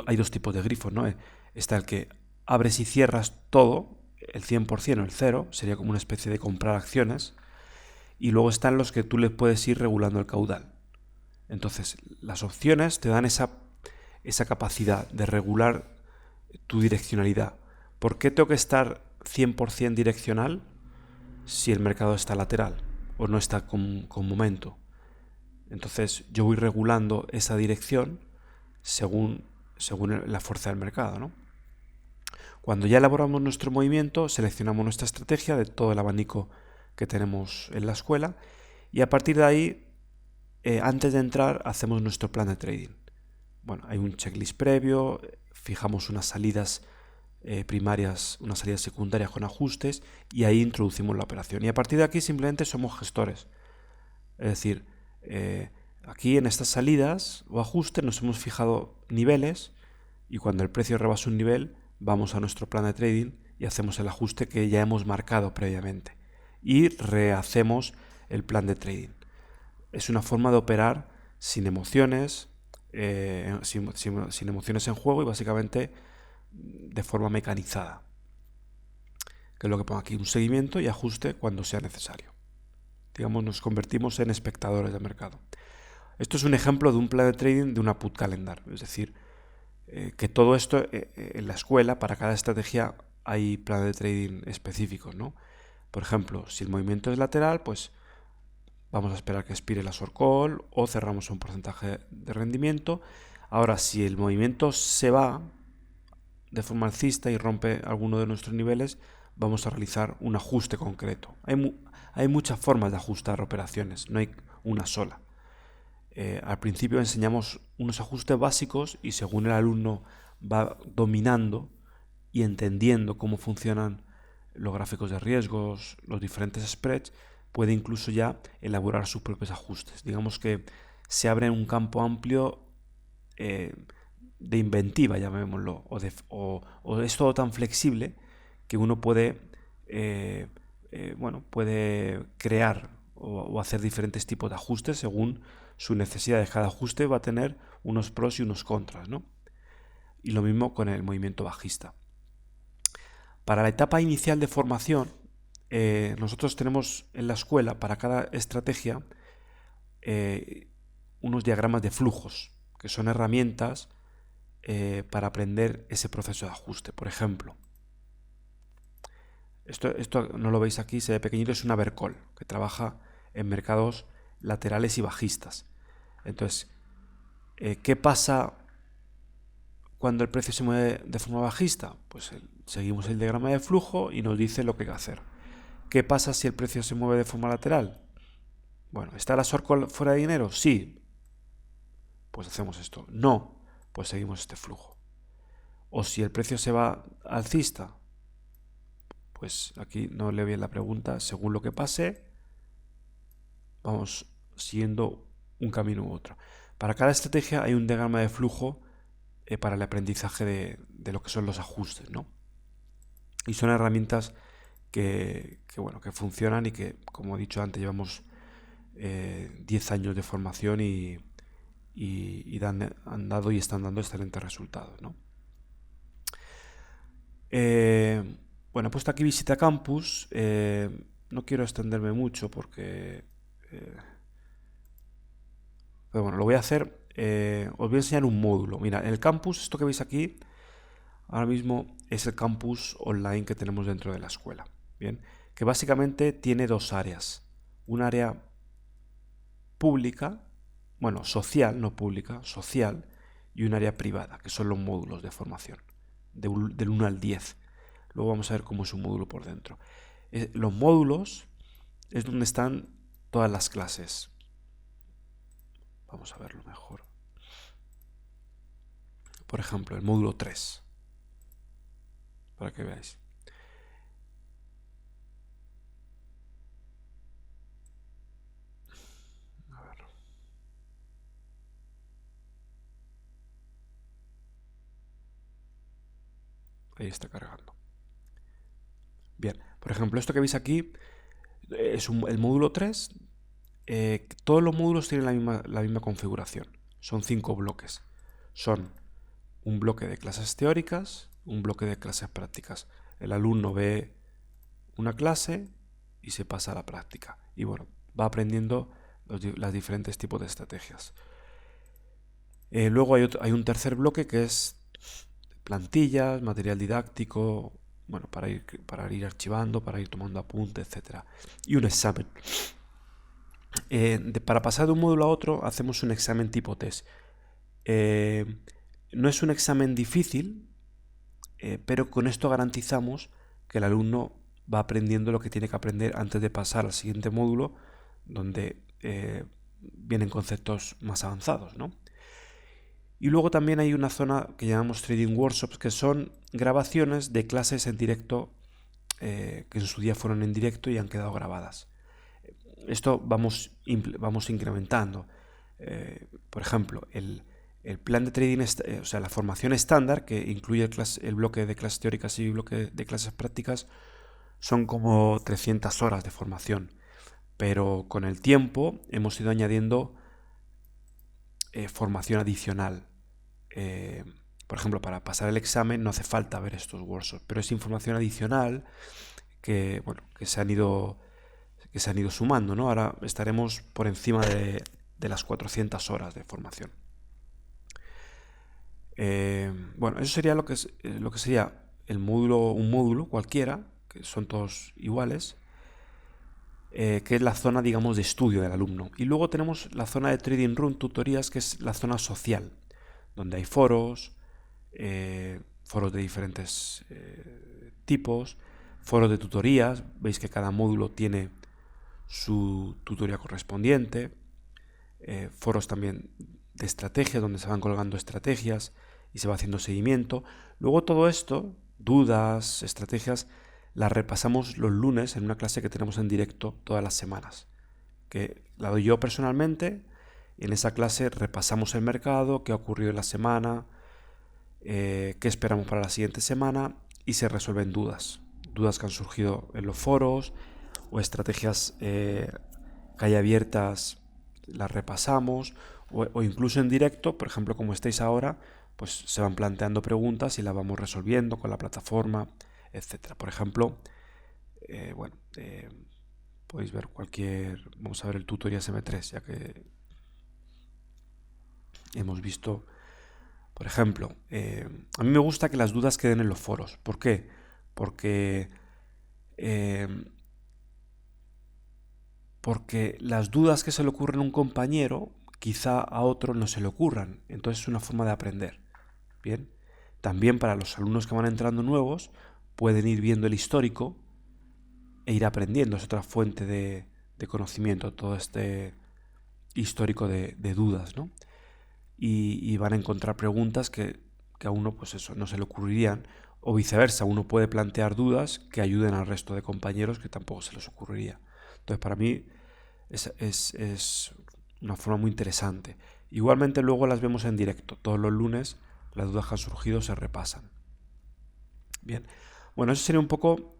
Hay dos tipos de grifos, ¿no? Está el que abres y cierras todo, el 100% o el cero, sería como una especie de comprar acciones. Y luego están los que tú le puedes ir regulando el caudal. Entonces, las opciones te dan esa capacidad de regular tu direccionalidad. ¿Por qué tengo que estar 100% direccional si el mercado está lateral o no está con momento? Entonces yo voy regulando esa dirección según la fuerza del mercado, ¿no? Cuando ya elaboramos nuestro movimiento, seleccionamos nuestra estrategia de todo el abanico que tenemos en la escuela y a partir de ahí, antes de entrar, hacemos nuestro plan de trading. Bueno, hay un checklist previo, fijamos unas salidas primarias, unas salidas secundarias con ajustes y ahí introducimos la operación. Y a partir de aquí simplemente somos gestores. Es decir, aquí en estas salidas o ajustes nos hemos fijado niveles y cuando el precio rebasa un nivel vamos a nuestro plan de trading y hacemos el ajuste que ya hemos marcado previamente y rehacemos el plan de trading. Es una forma de operar sin emociones, sin emociones en juego y básicamente de forma mecanizada, que es lo que pongo aquí, un seguimiento y ajuste cuando sea necesario. Digamos, nos convertimos en espectadores de mercado. Esto es un ejemplo de un plan de trading de una put calendar, es decir, que todo esto en la escuela, para cada estrategia hay planes de trading específicos, ¿no? Por ejemplo, si el movimiento es lateral, pues vamos a esperar que expire la short call o cerramos un porcentaje de rendimiento. Ahora, si el movimiento se va de forma alcista y rompe alguno de nuestros niveles, vamos a realizar un ajuste concreto. Hay muchas formas de ajustar operaciones, no hay una sola. Al principio enseñamos unos ajustes básicos y según el alumno va dominando y entendiendo cómo funcionan los gráficos de riesgos, los diferentes spreads, puede incluso ya elaborar sus propios ajustes. Digamos que se abre un campo amplio de inventiva, llamémoslo, o es todo tan flexible que uno puede, puede crear o hacer diferentes tipos de ajustes según su necesidad. De cada ajuste va a tener unos pros y unos contras, ¿no? Y lo mismo con el movimiento bajista. Para la etapa inicial de formación, nosotros tenemos en la escuela para cada estrategia unos diagramas de flujos, que son herramientas para aprender ese proceso de ajuste. Por ejemplo, esto no lo veis aquí, se ve pequeñito, es una Bercol, que trabaja en mercados laterales y bajistas. Entonces, ¿qué pasa cuando el precio se mueve de forma bajista? Pues seguimos el diagrama de flujo y nos dice lo que hay que hacer. ¿Qué pasa si el precio se mueve de forma lateral? Bueno, ¿está la short call fuera de dinero? Sí. Pues hacemos esto. No, pues seguimos este flujo. O si el precio se va alcista, pues aquí no leo bien la pregunta. Según lo que pase, vamos siguiendo un camino u otro. Para cada estrategia hay un diagrama de flujo para el aprendizaje de lo que son los ajustes, ¿no? Y son herramientas que funcionan y que, como he dicho antes, llevamos 10 años de formación y han dado y están dando excelentes resultados, ¿no? Bueno, he puesto aquí visita campus. No quiero extenderme mucho porque... pero bueno, lo voy a hacer. Os voy a enseñar un módulo. Mira, el campus, esto que veis aquí, ahora mismo es el campus online que tenemos dentro de la escuela. Bien, que básicamente tiene dos áreas. Un área pública, bueno, social, no pública, social, y un área privada, que son los módulos de formación, del 1 al 10. Luego vamos a ver cómo es un módulo por dentro. Los módulos es donde están todas las clases. Vamos a verlo mejor. Por ejemplo, el módulo 3, para que veáis. A ver. ahí está cargando. Bien, por ejemplo, esto que veis aquí es el módulo 3. Todos los módulos tienen la misma configuración. Son 5 bloques. Son un bloque de clases teóricas, un bloque de clases prácticas. El alumno ve una clase y se pasa a la práctica. Y bueno, va aprendiendo los diferentes tipos de estrategias. Luego hay un tercer bloque que es plantillas, material didáctico, bueno, para ir archivando, para ir tomando apuntes, etc. Y un examen. Para pasar de un módulo a otro hacemos un examen tipo test. No es un examen difícil, pero con esto garantizamos que el alumno va aprendiendo lo que tiene que aprender antes de pasar al siguiente módulo, donde vienen conceptos más avanzados, ¿no? Y luego también hay una zona que llamamos Trading Workshops, que son grabaciones de clases en directo que en su día fueron en directo y han quedado grabadas. Esto vamos incrementando. Por ejemplo, el plan de trading, o sea, la formación estándar, que incluye el bloque de clases teóricas y el bloque de clases prácticas, son como 300 horas de formación. Pero con el tiempo hemos ido añadiendo formación adicional. Por ejemplo, para pasar el examen no hace falta ver estos workshops, pero es información adicional que se han ido sumando, ¿no? Ahora estaremos por encima de las 400 horas de formación. Bueno, eso sería lo que sería un módulo cualquiera, que son todos iguales, que es la zona, digamos, de estudio del alumno. Y luego tenemos la zona de Trading Room, tutorías, que es la zona social, donde hay foros de diferentes tipos, foros de tutorías. Veis que cada módulo tiene su tutoría correspondiente, foros también de estrategia, donde se van colgando estrategias y se va haciendo seguimiento. Luego todo esto, dudas, estrategias, las repasamos los lunes en una clase que tenemos en directo todas las semanas, que la doy yo personalmente. Y en esa clase repasamos el mercado, qué ha ocurrido en la semana, qué esperamos para la siguiente semana, y se resuelven dudas que han surgido en los foros o estrategias que hay abiertas, las repasamos, o incluso en directo, por ejemplo, como estáis ahora, pues se van planteando preguntas y las vamos resolviendo con la plataforma, etcétera. Por ejemplo, podéis ver vamos a ver el tutorial SM3, ya que hemos visto, por ejemplo, a mí me gusta que las dudas queden en los foros. ¿Por qué? Porque las dudas que se le ocurren a un compañero, quizá a otro no se le ocurran. Entonces es una forma de aprender. Bien. También para los alumnos que van entrando nuevos, pueden ir viendo el histórico e ir aprendiendo. Es otra fuente de conocimiento, todo este histórico de dudas, ¿no? Y van a encontrar preguntas que a uno, pues eso, no se le ocurrirían, o viceversa, uno puede plantear dudas que ayuden al resto de compañeros que tampoco se les ocurriría. Entonces, para mí es una forma muy interesante. Igualmente luego las vemos en directo, todos los lunes las dudas que han surgido se repasan. Bien, bueno, eso sería un poco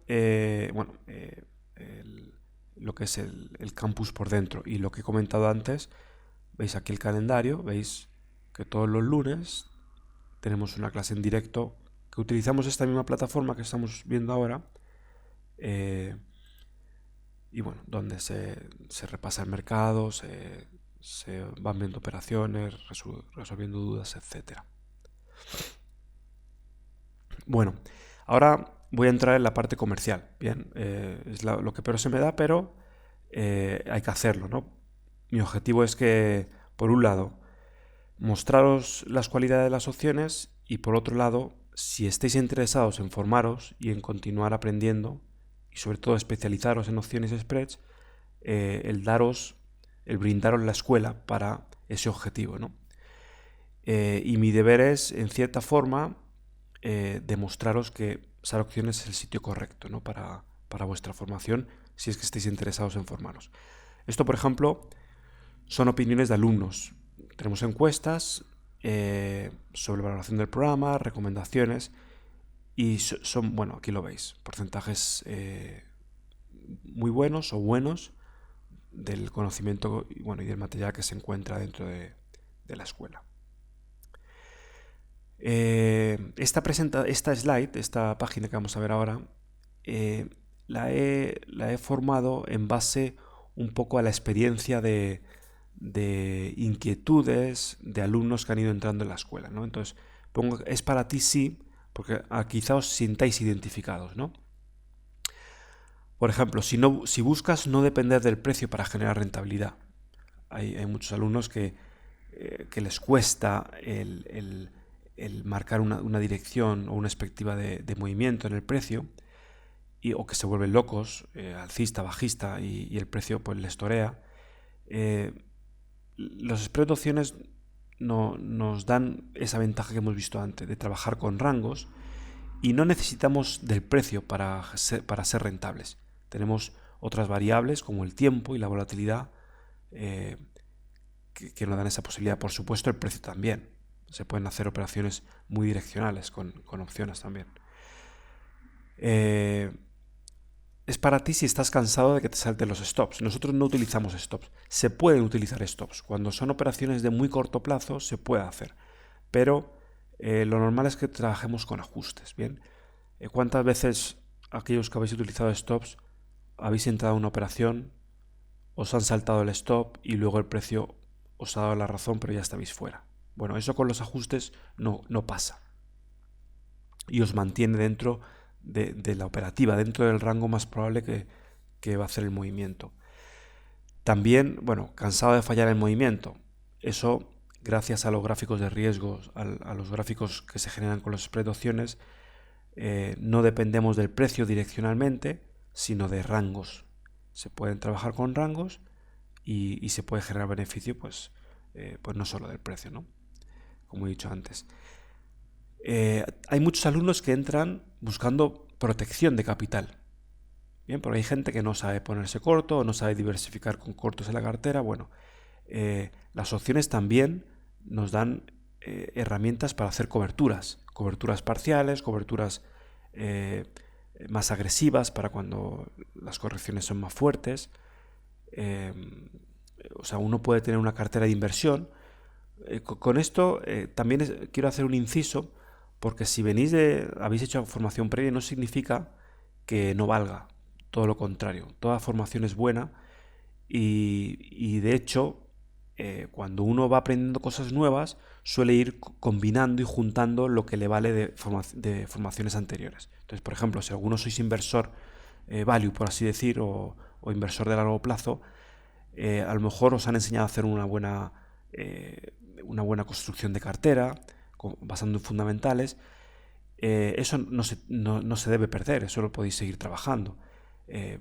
lo que es el campus por dentro. Y lo que he comentado antes, veis aquí el calendario, veis que todos los lunes tenemos una clase en directo, que utilizamos esta misma plataforma que estamos viendo ahora, y bueno, donde se repasa el mercado, se van viendo operaciones, resolviendo dudas, etc. Bueno, ahora voy a entrar en la parte comercial. Bien, es lo que peor se me da, pero hay que hacerlo, ¿no? Mi objetivo es que, por un lado, mostraros las cualidades de las opciones, y por otro lado, si estáis interesados en formaros y en continuar aprendiendo, y sobre todo especializaros en opciones y spreads, el brindaros la escuela para ese objetivo, ¿no? Y mi deber es, en cierta forma, demostraros que SAR Opciones es el sitio correcto, ¿no? para vuestra formación, si es que estáis interesados en formaros. Esto, por ejemplo, son opiniones de alumnos. Tenemos encuestas sobre valoración del programa, recomendaciones, y son, bueno, aquí lo veis, porcentajes muy buenos o buenos del conocimiento y del material que se encuentra dentro de la escuela. Esta slide, esta página que vamos a ver ahora, la he formado en base un poco a la experiencia de inquietudes de alumnos que han ido entrando en la escuela, ¿no? Entonces, es para ti sí, porque quizá os sintáis identificados, ¿no? Por ejemplo, si buscas no depender del precio para generar rentabilidad, hay muchos alumnos que les cuesta el marcar una dirección o una perspectiva de movimiento en el precio, o que se vuelven locos, alcista, bajista, y el precio pues les torea. Los spread de opciones nos dan esa ventaja que hemos visto antes, de trabajar con rangos, y no necesitamos del precio para ser rentables. Tenemos otras variables como el tiempo y la volatilidad que nos dan esa posibilidad. Por supuesto, el precio también. Se pueden hacer operaciones muy direccionales con opciones también. Es para ti si estás cansado de que te salten los stops. Nosotros no utilizamos stops. Se pueden utilizar stops. Cuando son operaciones de muy corto plazo se puede hacer. Pero lo normal es que trabajemos con ajustes. Bien. ¿Cuántas veces aquellos que habéis utilizado stops habéis entrado en una operación, os han saltado el stop y luego el precio os ha dado la razón, pero ya estabais fuera? Bueno, eso con los ajustes no pasa. Y os mantiene dentro de la operativa, dentro del rango más probable que va a hacer el movimiento. También, cansado de fallar el movimiento. Eso, gracias a los gráficos de riesgos, a los gráficos que se generan con los spread de opciones, no dependemos del precio direccionalmente, sino de rangos. Se pueden trabajar con rangos y se puede generar beneficio, pues no solo del precio, ¿no? Como he dicho antes. Hay muchos alumnos que entran buscando protección de capital. Bien, pero hay gente que no sabe ponerse corto o no sabe diversificar con cortos en la cartera. Las opciones también nos dan herramientas para hacer coberturas parciales, coberturas más agresivas para cuando las correcciones son más fuertes. Uno puede tener una cartera de inversión. Con esto también quiero hacer un inciso, porque si habéis hecho formación previa, no significa que no valga. Todo lo contrario, toda formación es buena y de hecho, cuando uno va aprendiendo cosas nuevas, suele ir combinando y juntando lo que le vale de formaciones anteriores. Entonces, por ejemplo, si alguno sois inversor value, por así decir, o inversor de largo plazo, a lo mejor os han enseñado a hacer una buena construcción de cartera, basando en fundamentales. Eso no se debe perder, eso lo podéis seguir trabajando.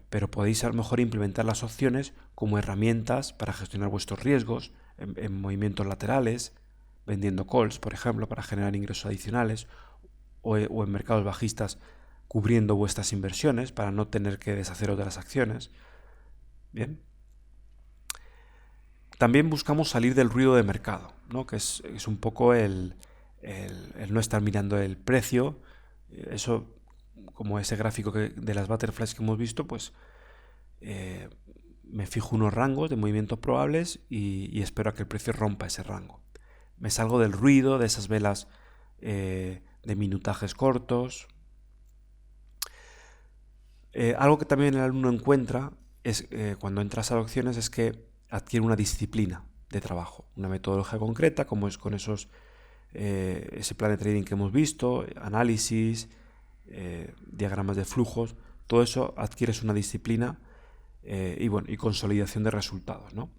Pero podéis a lo mejor implementar las opciones como herramientas para gestionar vuestros riesgos en movimientos laterales, vendiendo calls, por ejemplo, para generar ingresos adicionales, o en mercados bajistas cubriendo vuestras inversiones para no tener que deshaceros de las acciones. Bien. También buscamos salir del ruido de mercado, ¿no? Que es un poco el no estar mirando el precio. Eso, como ese gráfico de las butterflies que hemos visto, pues me fijo unos rangos de movimientos probables y espero a que el precio rompa ese rango. Me salgo del ruido, de esas velas de minutajes cortos. Algo que también el alumno encuentra es cuando entras a opciones es que adquiere una disciplina de trabajo, una metodología concreta, como es con ese plan de trading que hemos visto, análisis, diagramas de flujos. Todo eso adquieres una disciplina y consolidación de resultados, ¿no?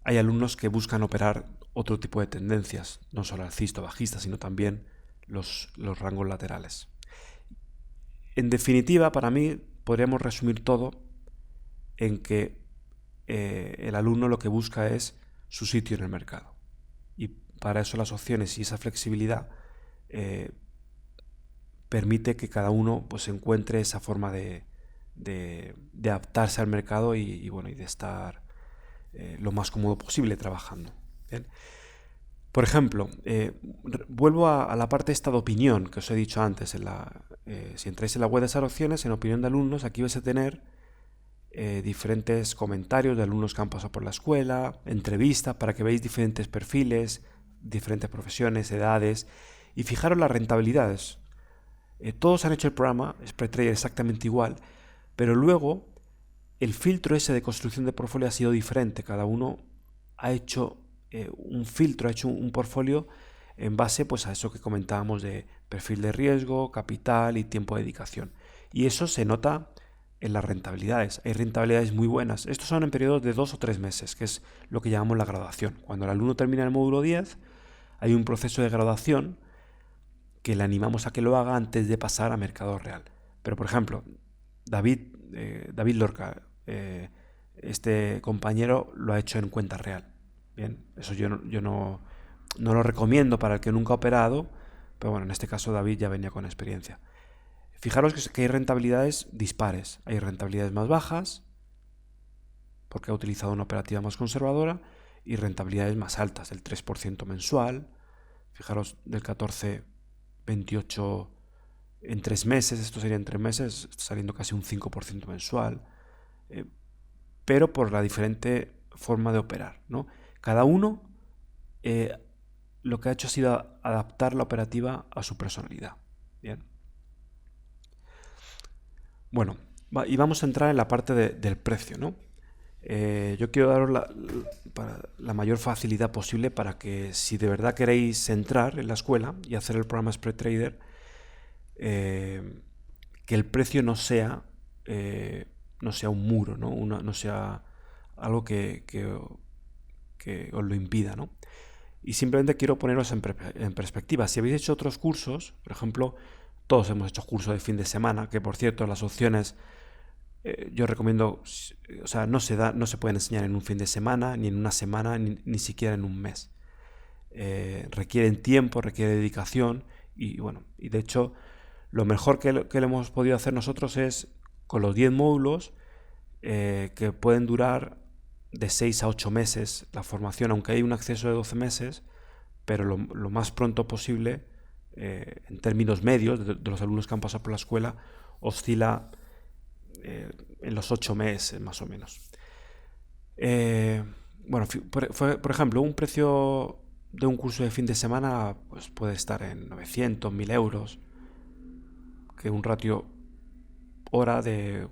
Hay alumnos que buscan operar otro tipo de tendencias, no solo alcista o bajista, sino también los rangos laterales. En definitiva, para mí, podríamos resumir todo en que el alumno lo que busca es su sitio en el mercado. Y para eso las opciones y esa flexibilidad permite que cada uno pues encuentre esa forma de adaptarse al mercado y de estar lo más cómodo posible trabajando. ¿Bien? Por ejemplo, vuelvo a la parte esta de opinión que os he dicho antes. Si entráis en la web de esas opciones, en opinión de alumnos, aquí vais a tener diferentes comentarios de alumnos que han pasado por la escuela, entrevistas para que veáis diferentes perfiles, diferentes profesiones, edades, y fijaros las rentabilidades. Todos han hecho el programa SpreadTrader exactamente igual, pero luego el filtro ese de construcción de portfolio ha sido diferente. Cada uno ha hecho un filtro, ha hecho un portfolio en base pues, a eso que comentábamos de perfil de riesgo, capital y tiempo de dedicación. Y eso se nota en las rentabilidades. Hay rentabilidades muy buenas. Estos son en periodos de 2 o 3 meses, que es lo que llamamos la graduación. Cuando el alumno termina el módulo 10, hay un proceso de graduación que le animamos a que lo haga antes de pasar a mercado real. Pero, por ejemplo, David Lorca, este compañero lo ha hecho en cuenta real. Bien, eso yo no lo recomiendo para el que nunca ha operado, pero bueno, en este caso David ya venía con experiencia. Fijaros que hay rentabilidades dispares. Hay rentabilidades más bajas, porque ha utilizado una operativa más conservadora, y rentabilidades más altas, del 3% mensual. Fijaros, del 14,28 en 3 meses, esto sería en 3 meses, saliendo casi un 5% mensual. Pero por la diferente forma de operar, ¿no? Cada uno lo que ha hecho ha sido adaptar la operativa a su personalidad. Bien. Bueno, y vamos a entrar en la parte del precio, ¿no? Yo quiero daros la mayor facilidad posible para que si de verdad queréis entrar en la escuela y hacer el programa SpreadTrader, que el precio no sea un muro, ¿no? No sea algo que os lo impida, ¿no? Y simplemente quiero poneros en perspectiva. Si habéis hecho otros cursos, por ejemplo, todos hemos hecho cursos de fin de semana, que por cierto las opciones yo recomiendo, o sea, no se pueden enseñar en un fin de semana, ni en una semana, ni siquiera en un mes. Requieren tiempo, requiere dedicación y bueno, y de hecho lo mejor que le hemos podido hacer nosotros es con los 10 módulos que pueden durar de 6 a 8 meses la formación, aunque hay un acceso de 12 meses, pero lo más pronto posible, en términos medios de los alumnos que han pasado por la escuela, oscila en los 8 meses más o menos. Bueno, por ejemplo, un precio de un curso de fin de semana pues puede estar en 900, 1000 euros, que un ratio hora de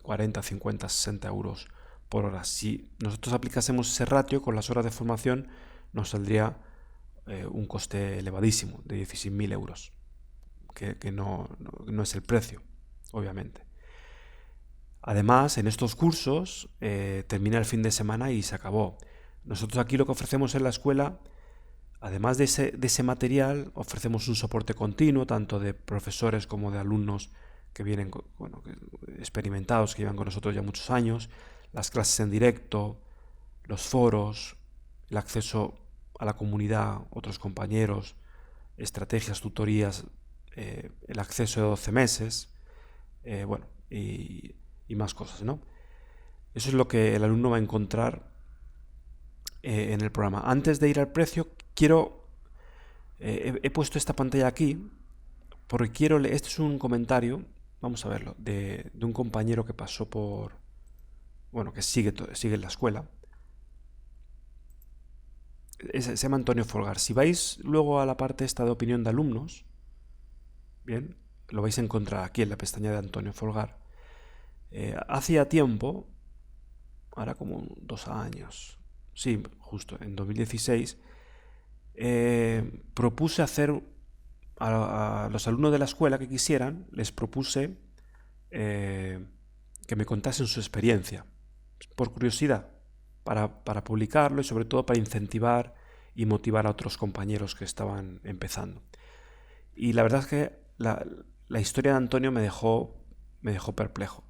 40, 50, 60 euros por hora. Si nosotros aplicásemos ese ratio con las horas de formación, nos saldría un coste elevadísimo de 16.000 euros, que no es el precio, obviamente. Además, en estos cursos termina el fin de semana y se acabó. Nosotros aquí lo que ofrecemos en la escuela, además de ese material, ofrecemos un soporte continuo, tanto de profesores como de alumnos que vienen experimentados, que llevan con nosotros ya muchos años, las clases en directo, los foros, el acceso a la comunidad, otros compañeros, estrategias, tutorías, el acceso de 12 meses, bueno, y más cosas, ¿no? Eso es lo que el alumno va a encontrar en el programa. Antes de ir al precio, he puesto esta pantalla aquí porque este es un comentario, vamos a verlo, de un compañero que pasó que sigue en la escuela. Se llama Antonio Folgar. Si vais luego a la parte esta de opinión de alumnos, bien, lo vais a encontrar aquí en la pestaña de Antonio Folgar. Hacía tiempo, ahora como 2 años, sí, justo en 2016, propuse hacer a los alumnos de la escuela que quisieran, les propuse que me contasen su experiencia, por curiosidad, para publicarlo y sobre todo para incentivar y motivar a otros compañeros que estaban empezando. Y la verdad es que la historia de Antonio me dejó perplejo.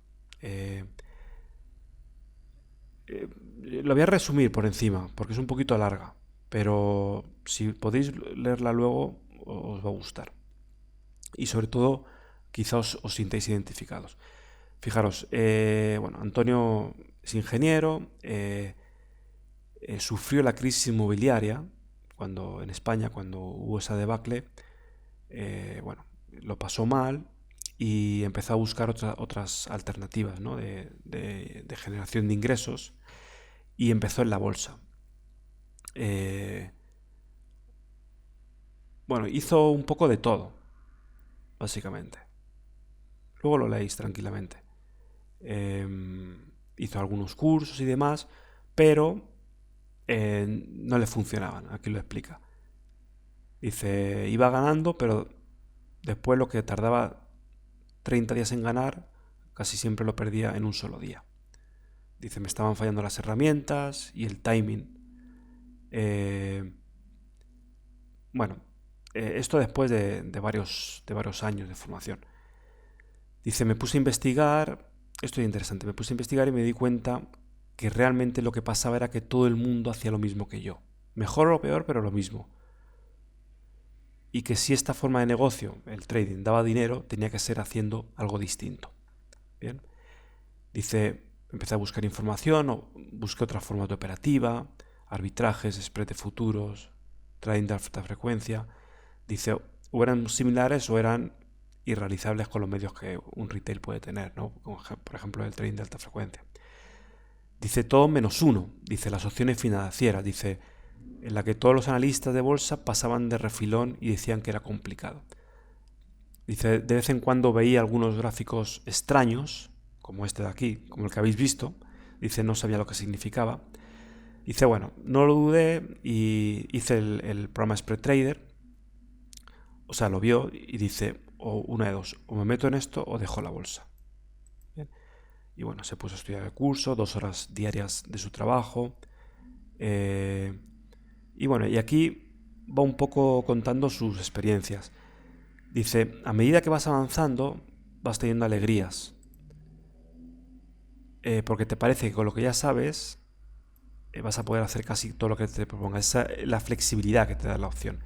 Lo voy a resumir por encima, porque es un poquito larga, pero si podéis leerla luego os va a gustar. Y sobre todo, quizás os sintáis identificados. Fijaros, Antonio es ingeniero, sufrió la crisis inmobiliaria cuando en España, cuando hubo esa debacle, bueno, lo pasó mal y empezó a buscar otras alternativas, ¿no? de generación de ingresos, y empezó en la bolsa. Bueno, hizo un poco de todo, básicamente. Luego lo leéis tranquilamente. Hizo algunos cursos y demás, pero no le funcionaban. Aquí lo explica. Dice, iba ganando, pero después lo que tardaba 30 días en ganar, casi siempre lo perdía en un solo día. Dice, me estaban fallando las herramientas y el timing. Bueno, esto después de varios años de formación. Dice, me puse a investigar, esto es interesante, me puse a investigar y me di cuenta que realmente lo que pasaba era que todo el mundo hacía lo mismo que yo. Mejor o peor, pero lo mismo. Y que si esta forma de negocio, el trading, daba dinero, tenía que ser haciendo algo distinto. Bien. Dice, empecé a buscar información, busqué otras formas de operativa, arbitrajes, spread de futuros, trading de alta frecuencia. Dice, o eran similares o eran irrealizables con los medios que un retail puede tener, ¿no? Como por ejemplo el trading de alta frecuencia. Dice todo menos uno. Dice las opciones financieras. Dice en la que todos los analistas de bolsa pasaban de refilón y decían que era complicado. Dice, de vez en cuando veía algunos gráficos extraños, como este de aquí, como el que habéis visto. Dice, no sabía lo que significaba. Dice, bueno, no lo dudé y hice el programa Spread Trader. O sea, lo vio y dice, o una de dos, o me meto en esto o dejo la bolsa. Bien. Y bueno, se puso a estudiar el curso, 2 horas diarias de su trabajo. Y bueno, y aquí va un poco contando sus experiencias. Dice, a medida que vas avanzando, vas teniendo alegrías. Porque te parece que con lo que ya sabes, vas a poder hacer casi todo lo que te propongas. Esa es la flexibilidad que te da la opción.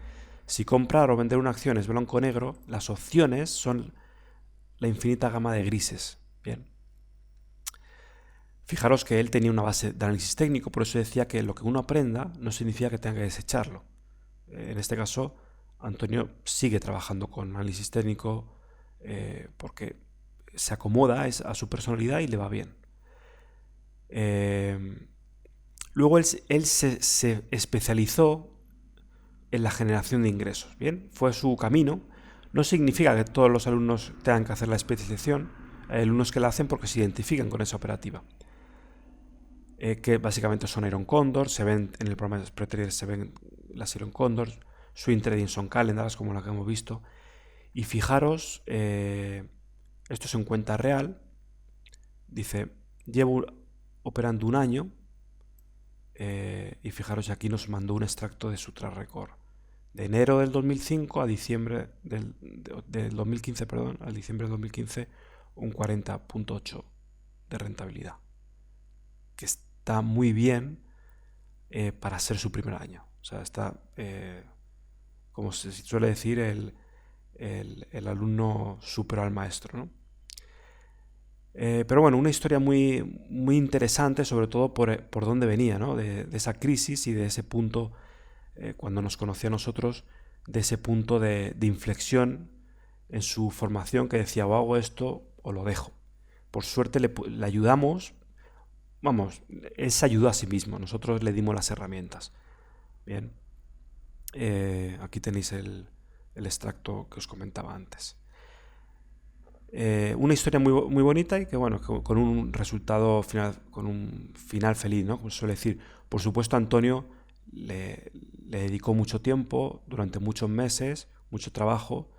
Si comprar o vender una acción es blanco-negro, las opciones son la infinita gama de grises. Bien. Fijaros que él tenía una base de análisis técnico, por eso decía que lo que uno aprenda no significa que tenga que desecharlo. En este caso, Antonio sigue trabajando con análisis técnico porque se acomoda a su personalidad y le va bien. Luego él se especializó en la generación de ingresos. Bien, fue su camino. No significa que todos los alumnos tengan que hacer la especialización. Hay alumnos que la hacen porque se identifican con esa operativa. Que básicamente son Iron Condor, se ven en el programa de Spread Trader, se ven las Iron Condors, Swing Trading son calendars, como la que hemos visto. Y fijaros, esto es en cuenta real. Dice, llevo operando un año. Y fijaros, aquí nos mandó un extracto de su track record. De enero del 2005 a diciembre del 2015, perdón, al diciembre del 2015, un 40.8 de rentabilidad. Que está muy bien para ser su primer año. O sea, está, como se suele decir, el alumno supera al maestro, ¿no? Pero bueno, una historia muy, muy interesante, sobre todo por dónde venía, ¿no? De esa crisis y de ese punto, cuando nos conoció a nosotros, de ese punto de inflexión en su formación que decía, o hago esto o lo dejo. Por suerte le ayudamos, vamos, él se ayudó a sí mismo, nosotros le dimos las herramientas. Bien, aquí tenéis el extracto que os comentaba antes. Una historia muy, muy bonita y que bueno, con un resultado final, con un final feliz, ¿no? Como se suele decir. Por supuesto, Antonio le dedicó mucho tiempo, durante muchos meses, mucho trabajo,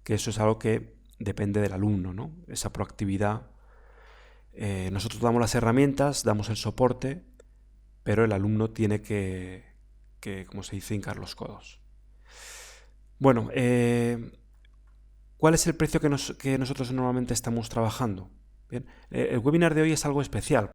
que eso es algo que depende del alumno, ¿no? Esa proactividad. Nosotros damos las herramientas, damos el soporte, pero el alumno tiene que como se dice, hincar los codos. Bueno, ¿cuál es el precio que nosotros normalmente estamos trabajando? Bien, el webinar de hoy es algo especial.